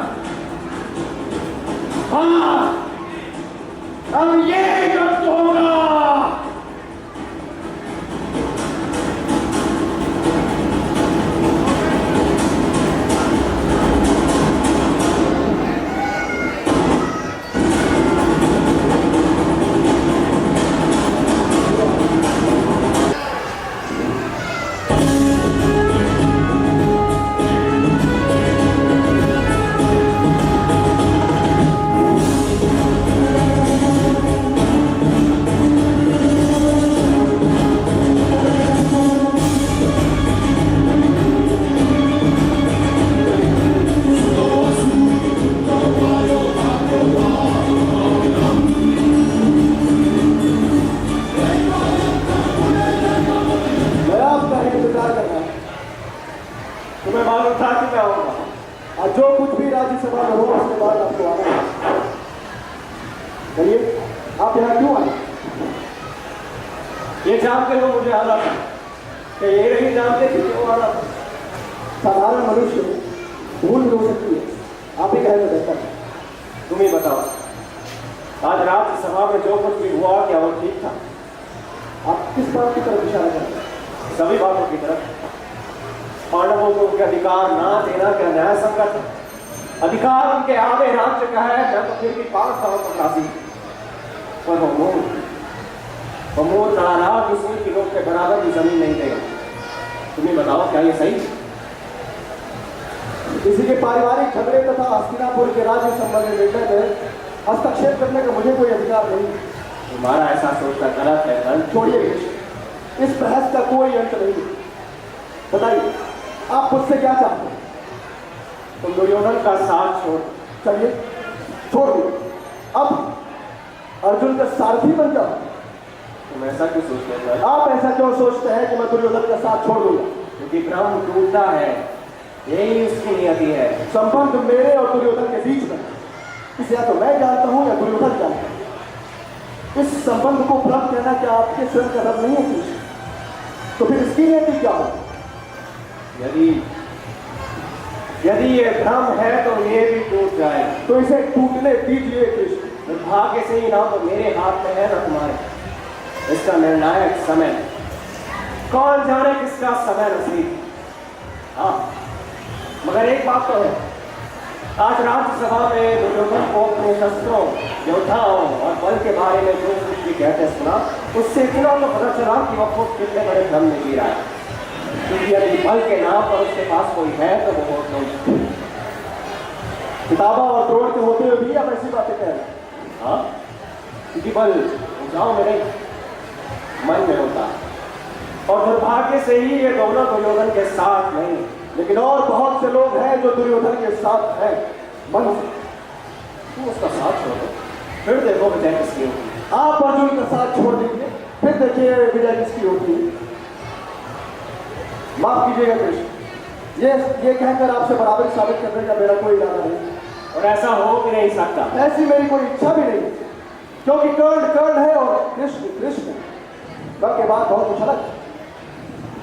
हाँ, अब ये युद्ध होगा। आप यहाँ क्यों आए? ये जान के लोग मुझे आना था कि ये नहीं जानते कि क्यों आना था। साधारण मनुष्य भूल भी हो सकती है, आप ही कहने बेहतर है। तुम ही बताओ, आज रात सभा में जो कुछ भी हुआ क्या वो ठीक था? आप किस बात की तरफ इशारा करते हैं? सभी बातों की तरफ। पांडवों को उनके अधिकार ना देना क्या न्याय संगत है? अधिकार उनके आगे राज्य का है, जब तो फिर भी 5 सालों तक राजी। पर वो मोर चढ़ा रहा कि सूर्य की लोग के बराबर की जमीन नहीं देगा। तुम्हें बताओ क्या ये सही? किसी के पारिवारिक झगड़े तथा हस्तिनापुर के राज्य संबंधी निर्णय में हस्तक्षेप करने का मुझे कोई अधिकार नहीं। तुम्हारा ऐसा सोचना गलत है। छोड़िए, इस बहस का कोई अंत नहीं। बताइए, आप मुझसे क्या चाहते हैं? तुम दुर्योधन का साथ छोड़। चलिए, छोड़ दो। अब अर्जुन का सारथी बन जाओ। तुम ऐसा क्यों सोचते हो? आप ऐसा क्यों सोचते हैं कि मैं दुर्योधन का साथ छोड़ दूंगा? क्योंकि ब्रह्म टूटता है, यही उसकी नियति है। संबंध मेरे और दुर्योधन के बीच में, इसे या तो मैं जानता हूं या दुर्योधन जानता हूं। इस संबंध को भ्रम कहना क्या आपके स्वयं का भ्रम नहीं है कृष्ण? तो फिर इसकी नियति क्या हो? यदि ये भ्रम है तो ये भी टूट जाए। तो इसे टूटने दीजिए कृष्ण। भाग्य से ही ना तो मेरे हाथ में है ना तुम्हारे। इसका निर्णायक समय, कौन जाने किसका समय नसीब। हाँ, मगर एक बात तो है, आज राज्यसभा में दुर्योधन को अपने शस्त्रों, योद्धाओं और बल के बारे में जो कुछ भी कहते सुना, उससे इतना तो पता चला कि वह खुद कितने बड़े भ्रम में जी रहा है। क्योंकि यदि बल के नाम पर उसके पास कोई है तो वो बहुत लोग किताबा और द्रोण के होते हुए भी आप ऐसी बातें कह रहे हैं। हाँ, क्योंकि बल ऊंचाओं में नहीं, मन में होता है। और दुर्भाग्य से ही ये दोनों दुर्योधन के साथ नहीं, लेकिन और बहुत से लोग हैं जो दुर्योधन के साथ हैं मन से। तुम उसका साथ छोड़ दो, फिर देखो विजय किसकी होगी। आप अर्जुन का साथ छोड़ दीजिए, फिर देखिए विजय किसकी होती है। माफ कीजिएगा कृष्ण, ये कहकर आपसे बराबरी साबित करने का मेरा कोई इरादा नहीं। और ऐसा हो भी नहीं सकता। ऐसी मेरी कोई इच्छा भी नहीं, क्योंकि कर्ण कर्ण है और कृष्ण कृष्ण है। बाकी बात बहुत कुछ अलग है।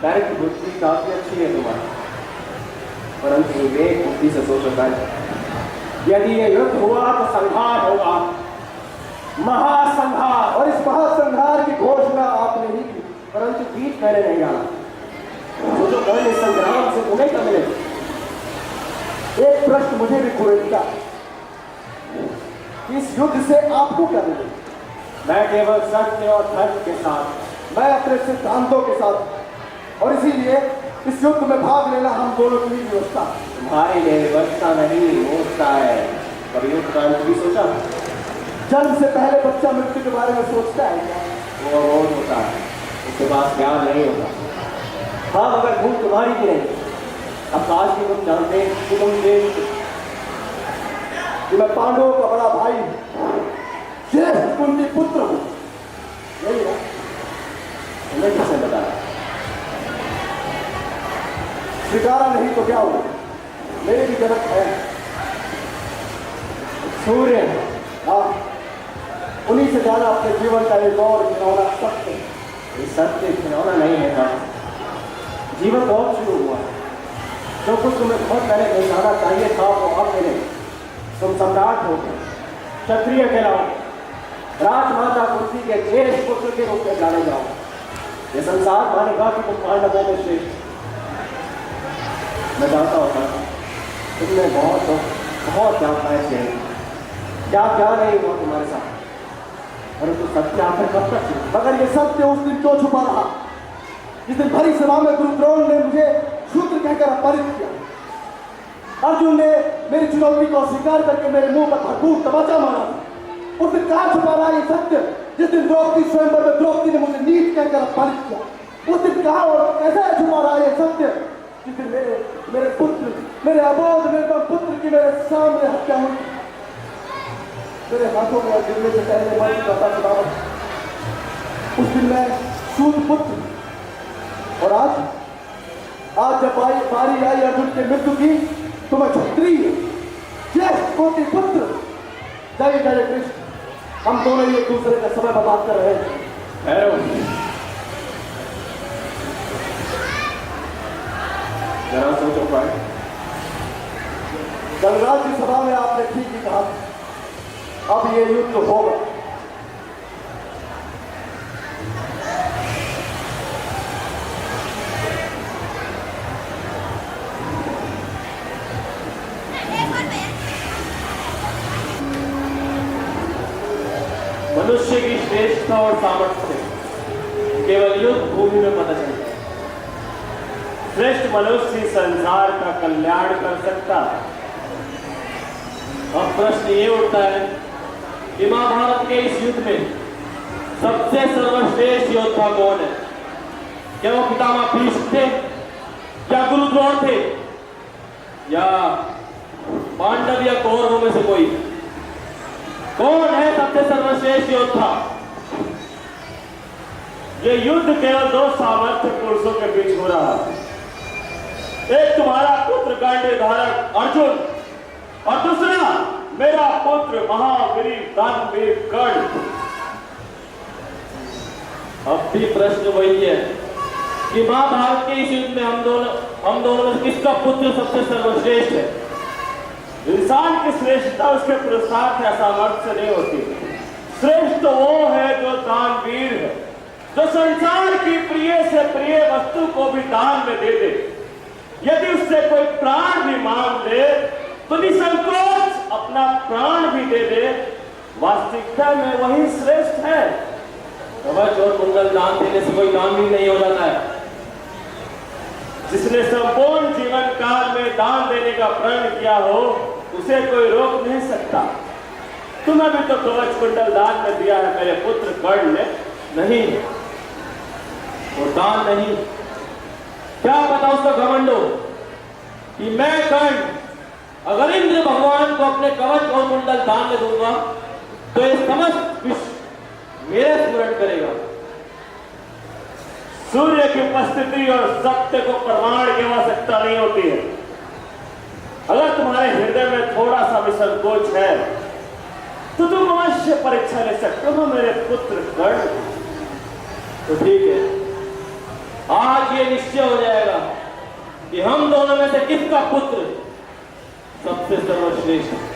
तर्क बुद्धि काफी अच्छी है तुम्हारी, परंतु विवेक बुद्धि से सोचो है। यदि ये युद्ध हुआ तो संहार होगा, महासंहार। और इस महासंहार की घोषणा आपने ही की, परंतु बीच मैंने नहीं डाला। सोचो कर्ण इस संग्राम से तुम्हें क्या मिले। एक प्रश्न मुझे भी कुरेदता है, इस युद्ध से आपको क्या मिले? मैं केवल सत्य और धर्म के साथ, मैं अपने सिद्धांतों के साथ, और इसीलिए इस युद्ध में भाग लेना हम दोनों की ही व्यवस्था है। तुम्हारे लिए बचता नहीं मोचता है। कभी युद्ध का अंत भी सोचा? जन्म से पहले बच्चा मृत्यु के बारे में सोचता है क्या? वो अबोध होता है, उसके पास ज्ञान नहीं होता। हाँ, मगर भूल तुम्हारी की नहीं। अब आज भी तुम जानते कि तुम देश कि मैं पांडवों का बड़ा भाई ज्येष्ठ कुंती पुत्र हूं, यही है। तुम्हें किसने बताया? स्वीकारा नहीं तो क्या हुआ, मेरे भी जनक है सूर्य। हाँ, उन्हीं से जाना अपने जीवन का एक और खिलौना सत्य है। ये सत्य खिलौना नहीं है था। जीवन बहुत शुरू हुआ है। जो कुछ तुम्हें बहुत पहले पहचाना चाहिए था वो अब मिले। तुम सम्राट हो गए, क्षत्रिय कहलाओगे, राजमाता कुंती के ज्येष्ठ पुत्र के रूप में जाने जाओ। ये संसार मानेगा कि तुम पांडवों में श्रेष्ठ। मैं जानता होता तुमने बहुत यात्राएं की, क्या नहीं हुआ तुम्हारे साथ, परंतु सत्य आखिर कब तक है? मगर ये सत्य उस दिन क्यों छुपा रहा जिस दिन भरी सभा में गुरु द्रोण ने मुझे शूद्र कहकर अपमानित किया? अर्जुन ने मेरी चुनौती को स्वीकार करके मेरे मुंह पर भरपूर तमाचा मारा। उस दिन कहाँ छुपा रहा ये सत्य जिस दिन द्रौपदी स्वयंवर में द्रौपदी ने मुझे नीच कहकर अपमानित किया? उस दिन कहाँ और कैसे छुपा रहा ये सत्य जिस दिन मेरे पुत्र, मेरे अबोध निर्बल पुत्र की मेरे सामने हत्या हुई? मेरे हाथों में गिरने से पहले मर चुका था खुदावंद। उस दिन मैं शूद्र पुत्र, और आज जब बारी आई अर्जुन के मृत्यु की तो मैं क्षत्रिय ज्येष्ठ कुंती पुत्र। जय जय कृष्ण। हम दोनों ही एक दूसरे का समय बर्बाद कर रहे हैं। जरा सोचो भाई, गंगराज की सभा में आपने ठीक ही कहा, अब ये युद्ध होगा। मनुष्य की श्रेष्ठता और सामर्थ्य केवल युद्ध भूमि में पता चलता है। श्रेष्ठ मनुष्य ही संसार का कल्याण कर सकता है। अब प्रश्न ये उठता है कि महाभारत के इस युद्ध में सबसे सर्वश्रेष्ठ योद्धा कौन है? क्या वो पितामह भीष्म थे, क्या गुरु द्रोण थे, या पांडव या कौरवों में से कोई? कौन है सबसे सर्वश्रेष्ठ योद्धा? ये युद्ध केवल दो सामर्थ्य पुरुषों के बीच हो रहा है। एक तुम्हारा पुत्र गांडीव धारक अर्जुन, और दूसरा मेरा पुत्र महावीर दानवीर कर्ण। अब भी प्रश्न वही है कि महाभारत के इस युद्ध में हम दोनों में किसका पुत्र सबसे सर्वश्रेष्ठ है? इंसान की श्रेष्ठता उसके पुरुषार्थ या सामर्थ्य से नहीं होती। श्रेष्ठ तो वो है जो दानवीर है, जो संसार की प्रिय से प्रिय वस्तु को भी दान में दे दे। यदि उससे कोई प्राण भी मांग ले तो निसंकोच अपना प्राण भी दे दे। वास्तविकता में वही श्रेष्ठ है। कवच और कुंडल दान देने से कोई दान भी नहीं हो जाता है। जिसने संपूर्ण जीवन काल में दान देने का प्रण किया हो उसे कोई रोक नहीं सकता। तुम्हें भी तो कवच कुंडल दान में दिया है मेरे पुत्र कर्ण ने। नहीं, वो दान नहीं। क्या पता उसका घमंड हो कि मैं कर्ण अगर इंद्र भगवान को अपने कवच और कुंडल दान में दूंगा तो ये समस्त विश्व मेरे स्मरण करेगा। सूर्य की उपस्थिति और सत्य को प्रमाण की आवश्यकता नहीं होती है। अगर तुम्हारे हृदय में थोड़ा सा भी संकोच है तो तुम अवश्य परीक्षा ले सकते हो मेरे पुत्र कर्ण। तो ठीक है, आज ये निश्चय हो जाएगा कि हम दोनों में से किसका पुत्र सबसे सर्वश्रेष्ठ है।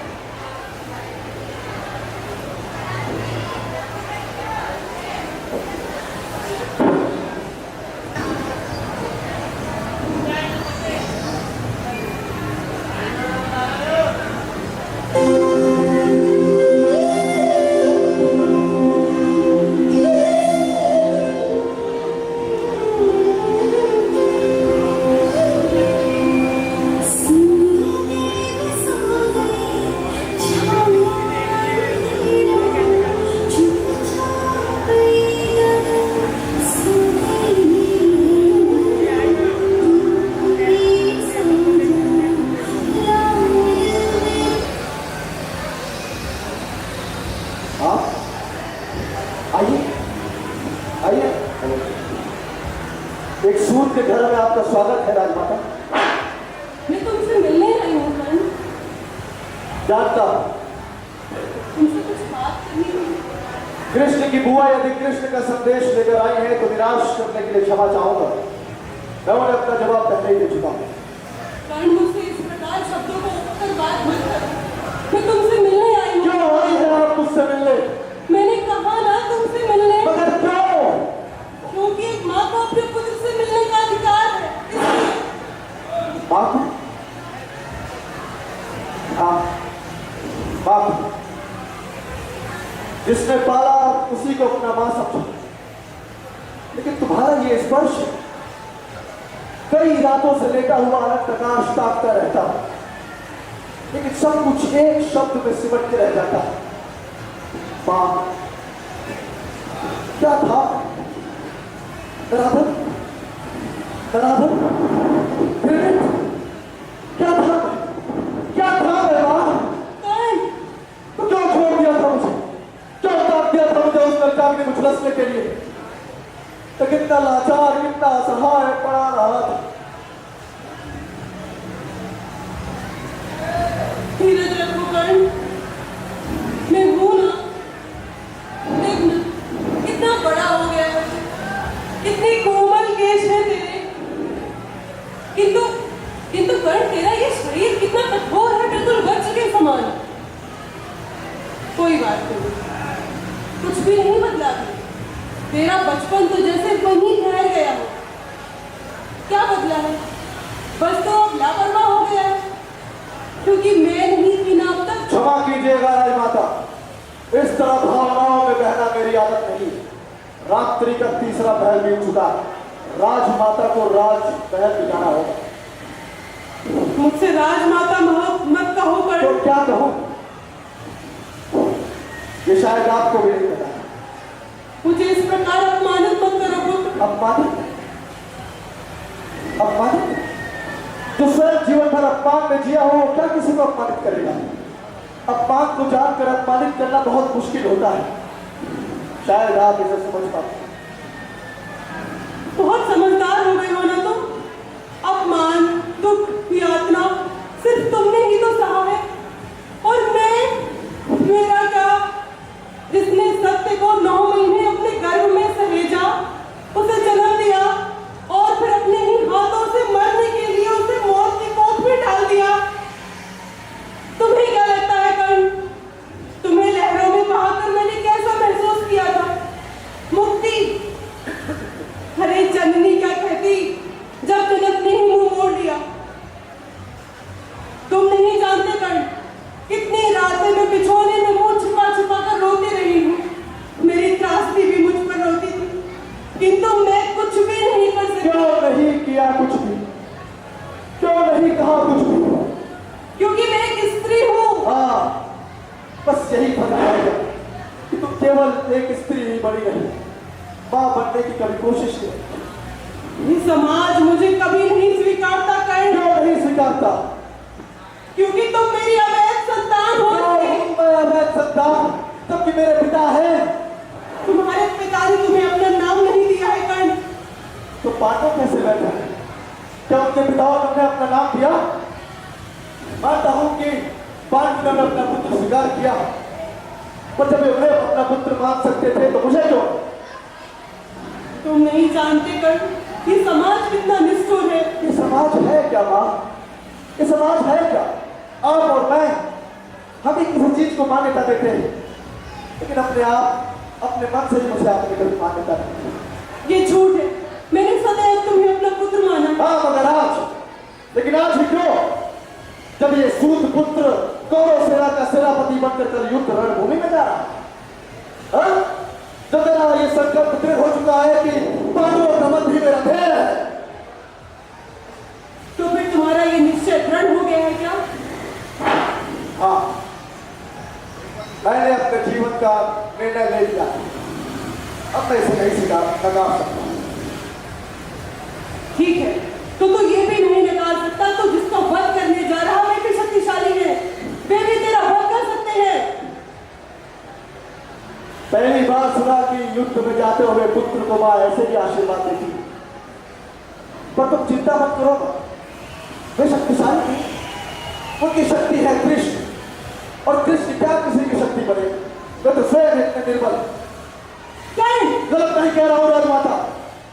एक सूत के घर में आपका स्वागत है राजमाता। मैं तुमसे मिलने आई हूँ कर्ण। जानता तुमसे कुछ बात करनी है। कृष्ण की बुआ यदि कृष्ण का संदेश लेकर आई है तो निराश करने के लिए क्षमा चाहूंगा। मैं उन्हें अपना जवाब पहले ही दे चुका हूँ। कर्ण, मुझसे इस प्रकार शब्दों को उठकर बात मत करो। मैं तुमसे मिलने आई हूँ। क्यों आई है आप मुझसे मिलने? मैंने कहा ना तुमसे मिलने। मगर क्यों? क्योंकि एक माँ को अपने पुत्र से मिलने का अधिकार है, इसलिए। माँ को? हाँ, माँ को। जिसने पाला उसी को अपना माँ समझो। लेकिन तुम्हारा ये स्पर्श कई रातों से लेटा हुआ अलग प्रकाश ताकता रहता, लेकिन सब कुछ एक शब्द में सिमट के रह जाता। माँ, क्या था? राधन, राधन, फिर क्या था? क्या था मेरे माँ? तो क्यों छोड़ दिया था मुझे? क्यों ताक दिया था मुझे उस लड़का के मुझलसने के लिए? तो कितना लाचार, कितना असहाय पड़ा रहा था। धीरज रखो कर्ण, मैं हूं ना। देखना कितना बड़ा हो गया है, कितने कोमल केश है तेरे। किंतु कर्ण, तेरा ये शरीर कितना कठोर है, बिल्कुल वज्र के समान। कोई बात नहीं, कुछ भी नहीं बदला भी। तेरा बचपन तो जैसे वहीं ठहर गया हो। क्या बदला है? बस तो अब लापरवाह हो गया है, क्योंकि मैं नहीं थी ना अब तक। क्षमा कीजिएगा राजमाता, इस तरह भावनाओं में बहना मेरी आदत नहीं। रात्रि का तीसरा पहर बीत चुका, राजमाता को राज पहर दिखाना होगा। मुझसे राजमाता मत कहो कर्ण। तो क्या कहूं? ये शायद आपको भी नहीं पता। मुझे इस प्रकार अपमानित मत करो पुत्र। अपमानित? अपमानित? जो स्वयं जीवन भर अपमान में जिया हो, क्या किसी को अपमानित करेगा? अपमान को जानकर अपमानित करना बहुत मुश्किल होता है। शायद आप इसे समझ पाते। बहुत समझदार हो गए हो ना तुम। अपमान, दुख, यातना सिर्फ तुमने ही तो सहा है। और मेरा क्या? जिसने सत्य को 9 महीने अपने गर्भ में सहेजा, उसे जन्म दिया और फिर अपने ही हाथों से मरने के लिए उसे मौत की कोख में डाल दिया। तुम्हें क्या लगता है कर्ण? तुम्हें लहरों में बहाकर मैंने कैसा महसूस किया था? मुक्ति। अरे जननी क्या कहती जब जनक ने ही मुंह मोड़ लिया। तुम नहीं जानते कर्ण, कितनी रातें मैं बिछोने में मुंह छिपा छिपा कर रोती रही हूँ। मेरी त्रासदी भी मुझ पर रोती थी, किंतु मैं कुछ भी नहीं कर सकी। क्यों नहीं किया कुछ भी? क्यों नहीं कहा कुछ भी? क्योंकि मैं एक स्त्री हूँ। हाँ, बस यही फर्क आएगा कि तुम केवल एक स्त्री ही बनी रही, मां बनने की कभी कोशिश नहीं। ये समाज मुझे कभी नहीं स्वीकारता कर्ण। क्यों नहीं स्वीकारता? क्योंकि तुम मेरी अवैध संतान हो। मैं अवैध संतान, जबकि मेरे पिता है। तुम्हारे पिता ने तुम्हें अपना नाम नहीं दिया है कर्ण। तो पांडव कैसे बैठा है? क्या उनके पिताओं ने अपना नाम दिया? मानता हूं कि पांडवों ने अपना पुत्र स्वीकार किया, पर जब वे अपना पुत्र मान सकते थे तो मुझे क्यों? तुम नहीं जानते कर्ण कि समाज कितना निष्ठुर है। ये समाज है क्या माँ? ये समाज है क्या? आप और मैं हम ही किसी चीज को मान्यता देते हैं, लेकिन अपने आप अपने मन से ही मुझे आपने कभी मान्यता नहीं। ये झूठ है। मैंने सदैव तुम्हें अपना पुत्र माना। हाँ मगर आज, लेकिन आज भी क्यों? जब ये सूत पुत्र कौरव सेना का सेनापति बनकर कल युद्ध रणभूमि में जा रहा है, हाँ? जब मेरा ये संकल्प दृढ़ हो चुका है कि पांडवों का मत भी मेरा ध्येय है, तो फिर तुम्हारा ये निश्चय दृढ़ हो गया है क्या? हाँ, मैंने अपने जीवन का निर्णय ले लिया। अब मैं इसे नहीं नकार सकता। ठीक है, तो ये भी नहीं नकार सकता तो जिसका वध करने जा रहा वे भी शक्तिशाली है, वे भी तेरा वध कर सकते हैं। पहली बार सुना कि युद्ध में जाते हुए पुत्र को मां ऐसे भी आशीर्वाद देती, पर तुम चिंता मत करो, वे शक्तिशाली नहीं, उनकी शक्ति है कृष्ण, और कृष्ण क्या किसी की शक्ति बने? वे तो स्वयं इतने निर्बल। गलत नहीं कह रहा हूं राजमाता,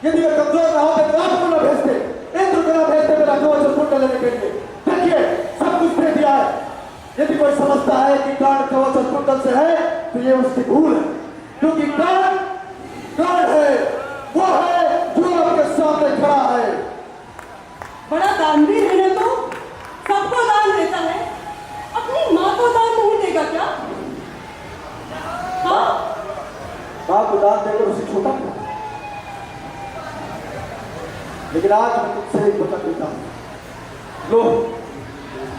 यदि वे कमजोर ना होते तो आपको ना भेजते, इंद्र को ना भेजते मेरा कवच कुंडल लेने के लिए। देखिए सब कुछ दे दिया है। यदि कोई समझता है कि कर्ण कवच और कुंडल से है तो ये उसकी भूल है, क्योंकि कर्ण है, वो है जो आपके सामने खड़ा है। बड़ा दानवीर है ना, तो सबको दान देता है, अपनी माँ को दान नहीं देगा क्या? हाँ, मां को दान देकर उसे छोटा किया, लेकिन आज मैं तुमसे एक वचन देता हूं। लो,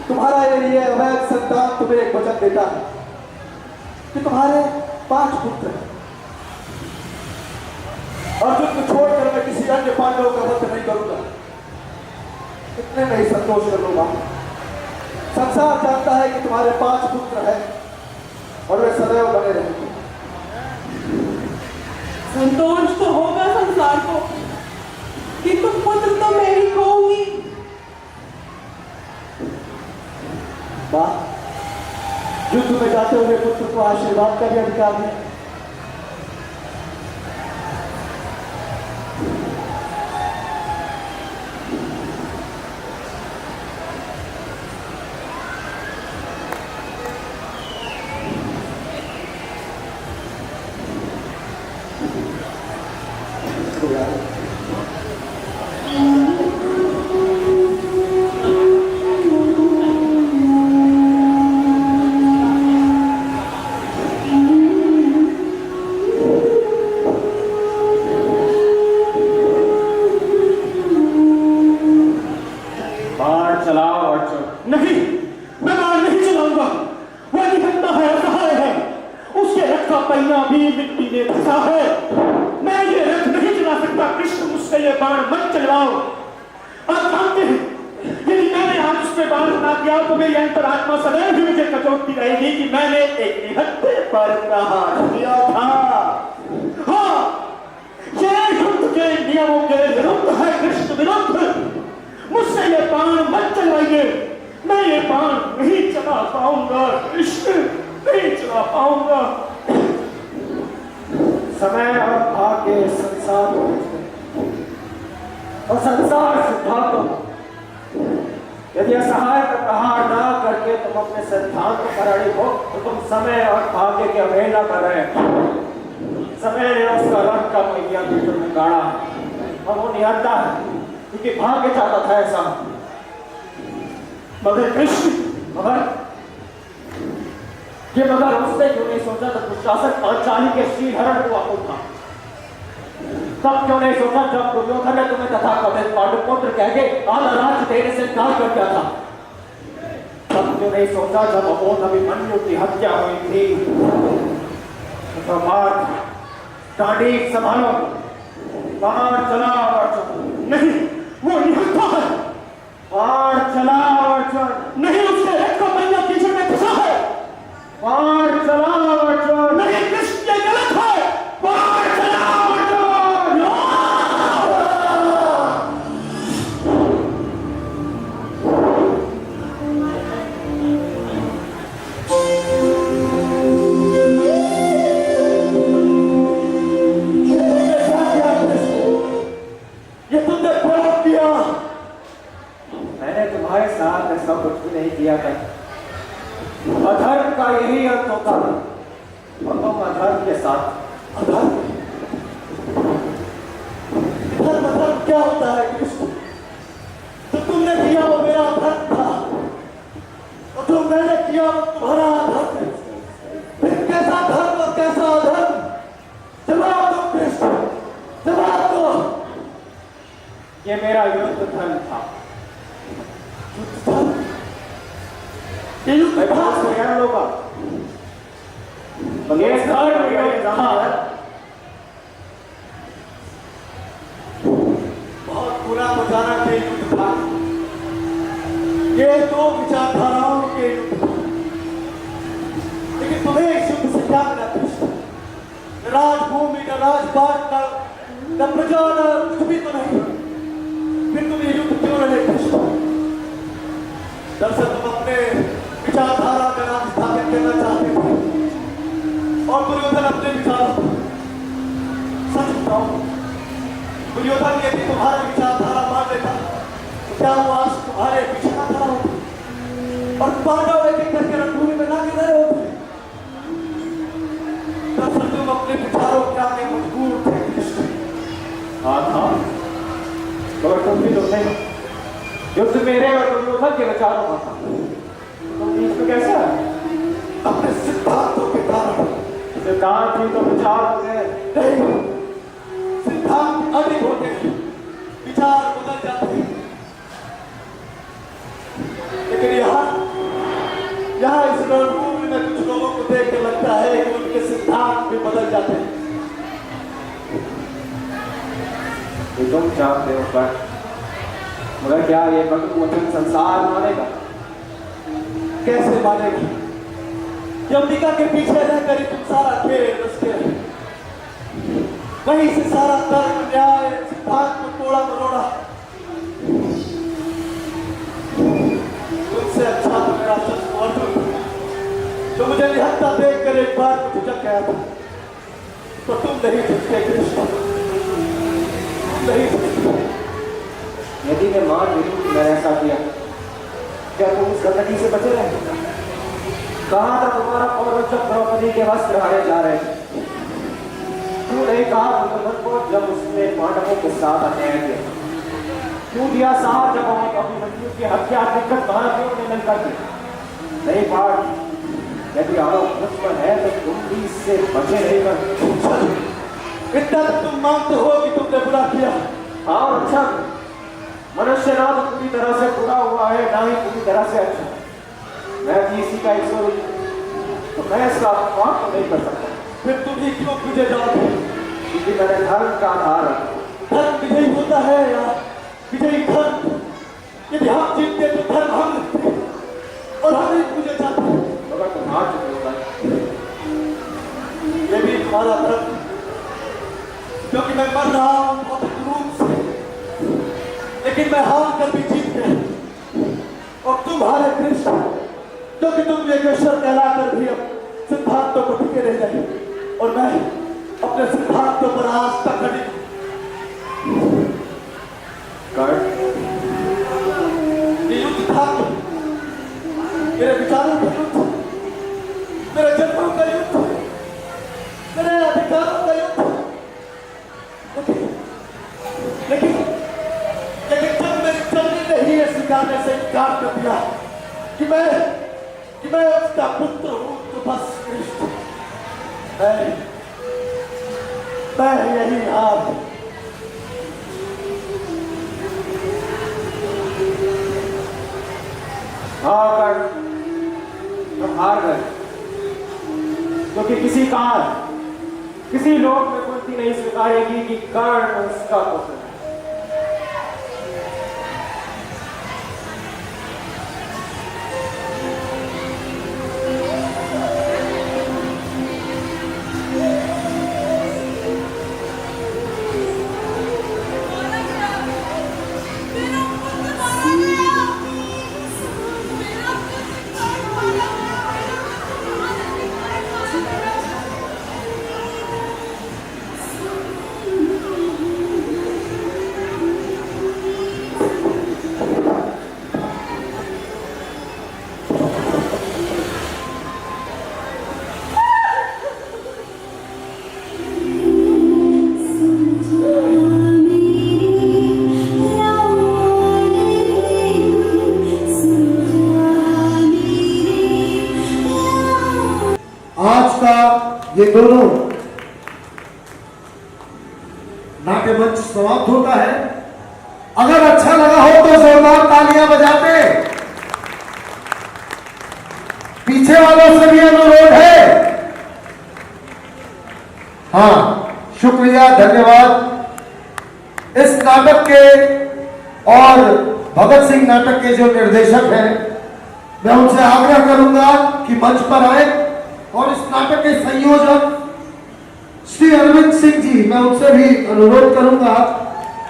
तुम्हारा ये अवैध संतान तुम्हें एक वचन देता है कि तुम्हारे 5 पुत्र हैं। अर्जुन को छोड़कर मैं किसी अन्य पांडवों का वध नहीं करूंगा। इतने में ही संतोष कर लूंगा। संसार जानता है कि तुम्हारे 5 पुत्र हैं और वे सदैव बने रहेंगे। संतोष तो होगा संसार को कि तुम पुत्र तो मैं ही खोऊंगी। मां, युद्ध में जाते हुए पुत्र को आशीर्वाद का भी अधिकार है। नहीं, मैं बाण नहीं चलाऊंगा। वह निहत्था है, असहाय है, उसके रथ का पहिया भी मिट्टी में फंसा है। मैं ये रथ नहीं चला सकता। कृष्ण, मुझसे ये बाण मत चलवाओ। आप जानते हैं, यदि मैंने आज उस पर बाण ना किया तो मेरी अंतरात्मा सदैव भी मुझे कचोटती रहेगी कि मैंने एक निहत्थे पर प्रहार किया था। हाँ, ये युद्ध के नियमों के विरुद्ध है, कृष्ण विरुद्ध। मुझसे ये बाण मत चलाइए। मैं ये बाण नहीं चला पाऊंगा कृष्ण, नहीं चला पाऊंगा। समय और भाग्य संसार को और संसार सिद्धांत, यदि असहाय का प्रहार ना करके तुम अपने सिद्धांत पर अड़े हो तो तुम समय और भाग्य की अवहेलना कर रहे हो। समय ने उसका रथ का पहिया भीतर में गाड़ा और वो निहत्था है क्योंकि भाग्य चाहता था ऐसा। मगर कृष्ण, मगर उसने क्यों नहीं सोचा जब दुशासन पांचाली के श्रीहरण को आकुल था? तब क्यों नहीं सोचा जब दुर्योधन ने तुम्हें तथाकथित पांडुपुत्र कह के आधा राज्य देने से इनकार कर दिया था? तब क्यों नहीं सोचा जब अबोध अभिमन्यु की हत्या हुई थी? डांडी संभालो, बाहर चला अर्जुन। नहीं, वो निहत्था है। बाहर चला अर्जुन। नहीं, उसके रथ का पहिया पीछे में फंसा है। बाहर चला अर्जुन। नहीं कृष्ण, ये गलत है। बाहर चला अर्जुन। रोका और तुम अधर्म के साथ। अधर्म? धर्म धर्म क्या होता है कृष्ण? तो तुमने किया वो मेरा धर्म था और जो मैंने किया वो तुम्हारा धर्म है। फिर कैसा धर्म और कैसा अधर्म? जवाब दो कृष्ण, जवाब दो। ये मेरा युद्ध धर्म था। युद्ध धर्म? ये युद्ध धर्म लोग ये धर्म था। बहुत बुरा बजाना के युद्ध था। ये दो विचारधाराओं के युद्ध था। लेकिन तुम्हें इस युद्ध से क्या मिला कृष्ण? राजभूमि न राजपाट न प्रजा न कुछ भी तो नहीं। फिर तुम ये युद्ध क्यों लड़े कृष्ण? दरअसल तुम अपने विचारधारा का नाम स्थापित करना चाहते थे और दुर्योधन अपने विचारों सच बताओ, दुर्योधन यदि तुम्हारी विचारधारा मान लेता तो क्या वो आज तुम्हारे पीछे ना खड़ा होता और पांडव एक एक करके रणभूमि में ना गिर रहे होते? दरअसल तुम अपने विचारों के आगे मजबूर थे कृष्ण। हाँ था, मगर तुम भी तो थे। युद्ध मेरे और दुर्योधन के विचारों का था। तुम बीच में कैसे आए? अपने सिद्धांतों के कारण। सिद्धांत ही तो विचार होते हैं। नहीं, सिद्धांत अधिक होते हैं, विचार बदल जाते हैं। लेकिन यहाँ इस रणभूमि में कुछ लोगों को देख के लगता है कि उनके सिद्धांत भी बदल जाते हैं। ये तुम चाहते हो पर मगर क्या ये भगवत वचन संसार मानेगा? कैसे मानेगा? अंबिका के पीछे रहकर तुम सारा खेल उसके वहीं से सारा धर्म न्याय सिद्धांत को तोड़ा मरोड़ा। तुमसे अच्छा तो मेरा शत्रु अर्जुन जो मुझे निहत्था देखकर एक बार को झुक गया था, तो तुम नहीं झुकते कृष्ण, तुम नहीं झुकते। यदि मैं मान लूं कि मैंने ऐसा किया, क्या तुम उस गंदगी से बचे रहे? कहा था तुम्हारा पौरव जब द्रौपदी के वस्त्र हरे जा रहे थे? क्यों नहीं कहा दुर्योधन को जब उसने पांडवों के साथ अन्याय किया? क्यों दिया साथ जब अभिमन्यु की हत्या दिक्कत भारतीयों ने मिलकर की? नहीं पाठ, यदि आरोप मुझ पर है तो तुम भी इससे बचे नहीं कर। इतना तुम मानते हो कि तुमने बुरा किया? और अच्छा, मनुष्य ना तो पूरी तरह से बुरा हुआ है ना ही पूरी तरह से अच्छा। मैं भी इसी का ईश्वर हूं, तो मैं इसका अपमान तो नहीं कर सकता। फिर तुम ही क्यों पूजे जाओगे? क्योंकि मैंने धर्म का आधार रखा। धर्म विजयी होता है या विजयी धर्म? यदि हम जीतते तो धर्म हम लिखते और हम ही पूजे जाते। मगर तुम हार चुके हो, ये भी तुम्हारा धर्म, क्योंकि मैं मर रहा हूं बहुत रूप से, लेकिन मैं हार कर भी जीत गया। और तुम्हारे कृष्ण क्योंकि तुम योगेश्वर कहलाकर भी अब सिद्धांतों को टिके रह जाए और मैं अपने सिद्धांतों पर आज तक अड़ी। ये युद्ध था, मेरे विचारों का युद्ध, मेरे जन्मों का युद्ध, मेरे अधिकारों का युद्ध। लेकिन जब मेरी चलनी ने ही ये स्वीकारने से इनकार कर दिया कि मैं उसका पुत्र हूं, तो बस कृष्ण मैं यही हार। हम हार गए क्योंकि किसी काल किसी लोग में कुंती नहीं स्वीकारेगी कि कर्ण उसका पुत्र है। आज का ये दोनों नाट्य मंच समाप्त होता है। अगर अच्छा लगा हो तो जोरदार तालियां बजाते। पीछे वालों से भी अनुरोध है। हाँ, शुक्रिया, धन्यवाद। इस नाटक के और भगत सिंह नाटक के जो निर्देशक हैं, मैं उनसे आग्रह करूंगा कि मंच पर आए, और इस नाटक के संयोजक श्री अरविंद सिंह जी, मैं उनसे भी अनुरोध करूंगा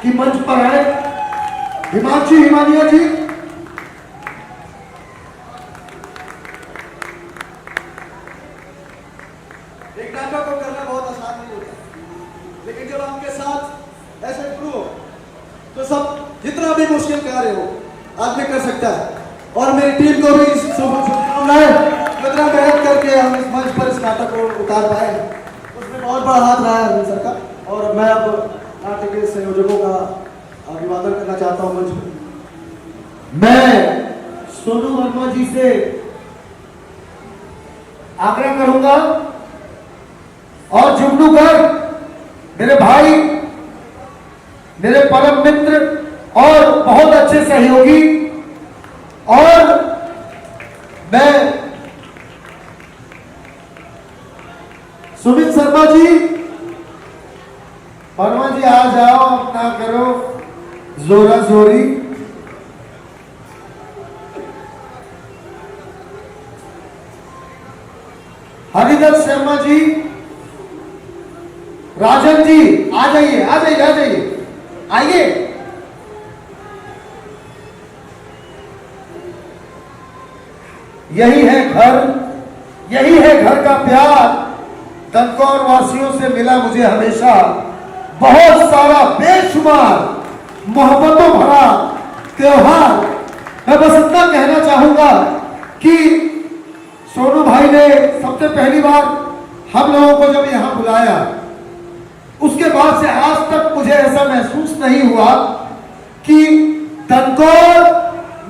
कि मंच पर आए। हिमांशु हिमानिया जी, एक नाटक को करना बहुत आसान नहीं होता, लेकिन जब आपके साथ ऐसे गुरु हो तो सब जितना भी मुश्किल कार्य हो आदमी कर सकता है। और मेरी टीम को भी शुभकामनाएं। इतना मेहनत करके हम इस मंच पर इस नाटक को उतार पाए, उसमें बहुत बड़ा हाथ रहा है अरविंद सर का। और मैं अब नाटक के संयोजकों का अभिवादन करना चाहता हूँ मंच पर। मैं सोनू वर्मा जी से आग्रह करूंगा, और जुगनूकर मेरे भाई, मेरे परम मित्र और बहुत अच्छे सहयोगी, और मैं सुमित शर्मा जी, वर्मा जी आ जाओ, अपना करो जोरा जोरी। हरिदत्त शर्मा जी, राजन जी, आ जाइए आ जाइए आ जाइए, आइए। यही है घर, यही है घर का प्यार। दंकौर वासियों से मिला मुझे हमेशा बहुत सारा बेशुमार मोहब्बतों भरा त्योहार। मैं बस इतना कहना चाहूंगा कि सोनू भाई ने सबसे पहली बार हम लोगों को जब यहां बुलाया, उसके बाद से आज तक मुझे ऐसा महसूस नहीं हुआ कि दंकौर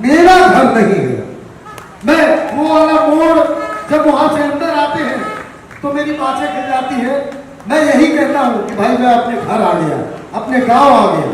मेरा घर नहीं है। मैं वो वाला मोड़ जब वहां से अंदर आते हैं तो मेरी बातें खिल जाती है। मैं यही कहता हूं कि भाई मैं अपने घर आ गया, अपने गांव आ गया।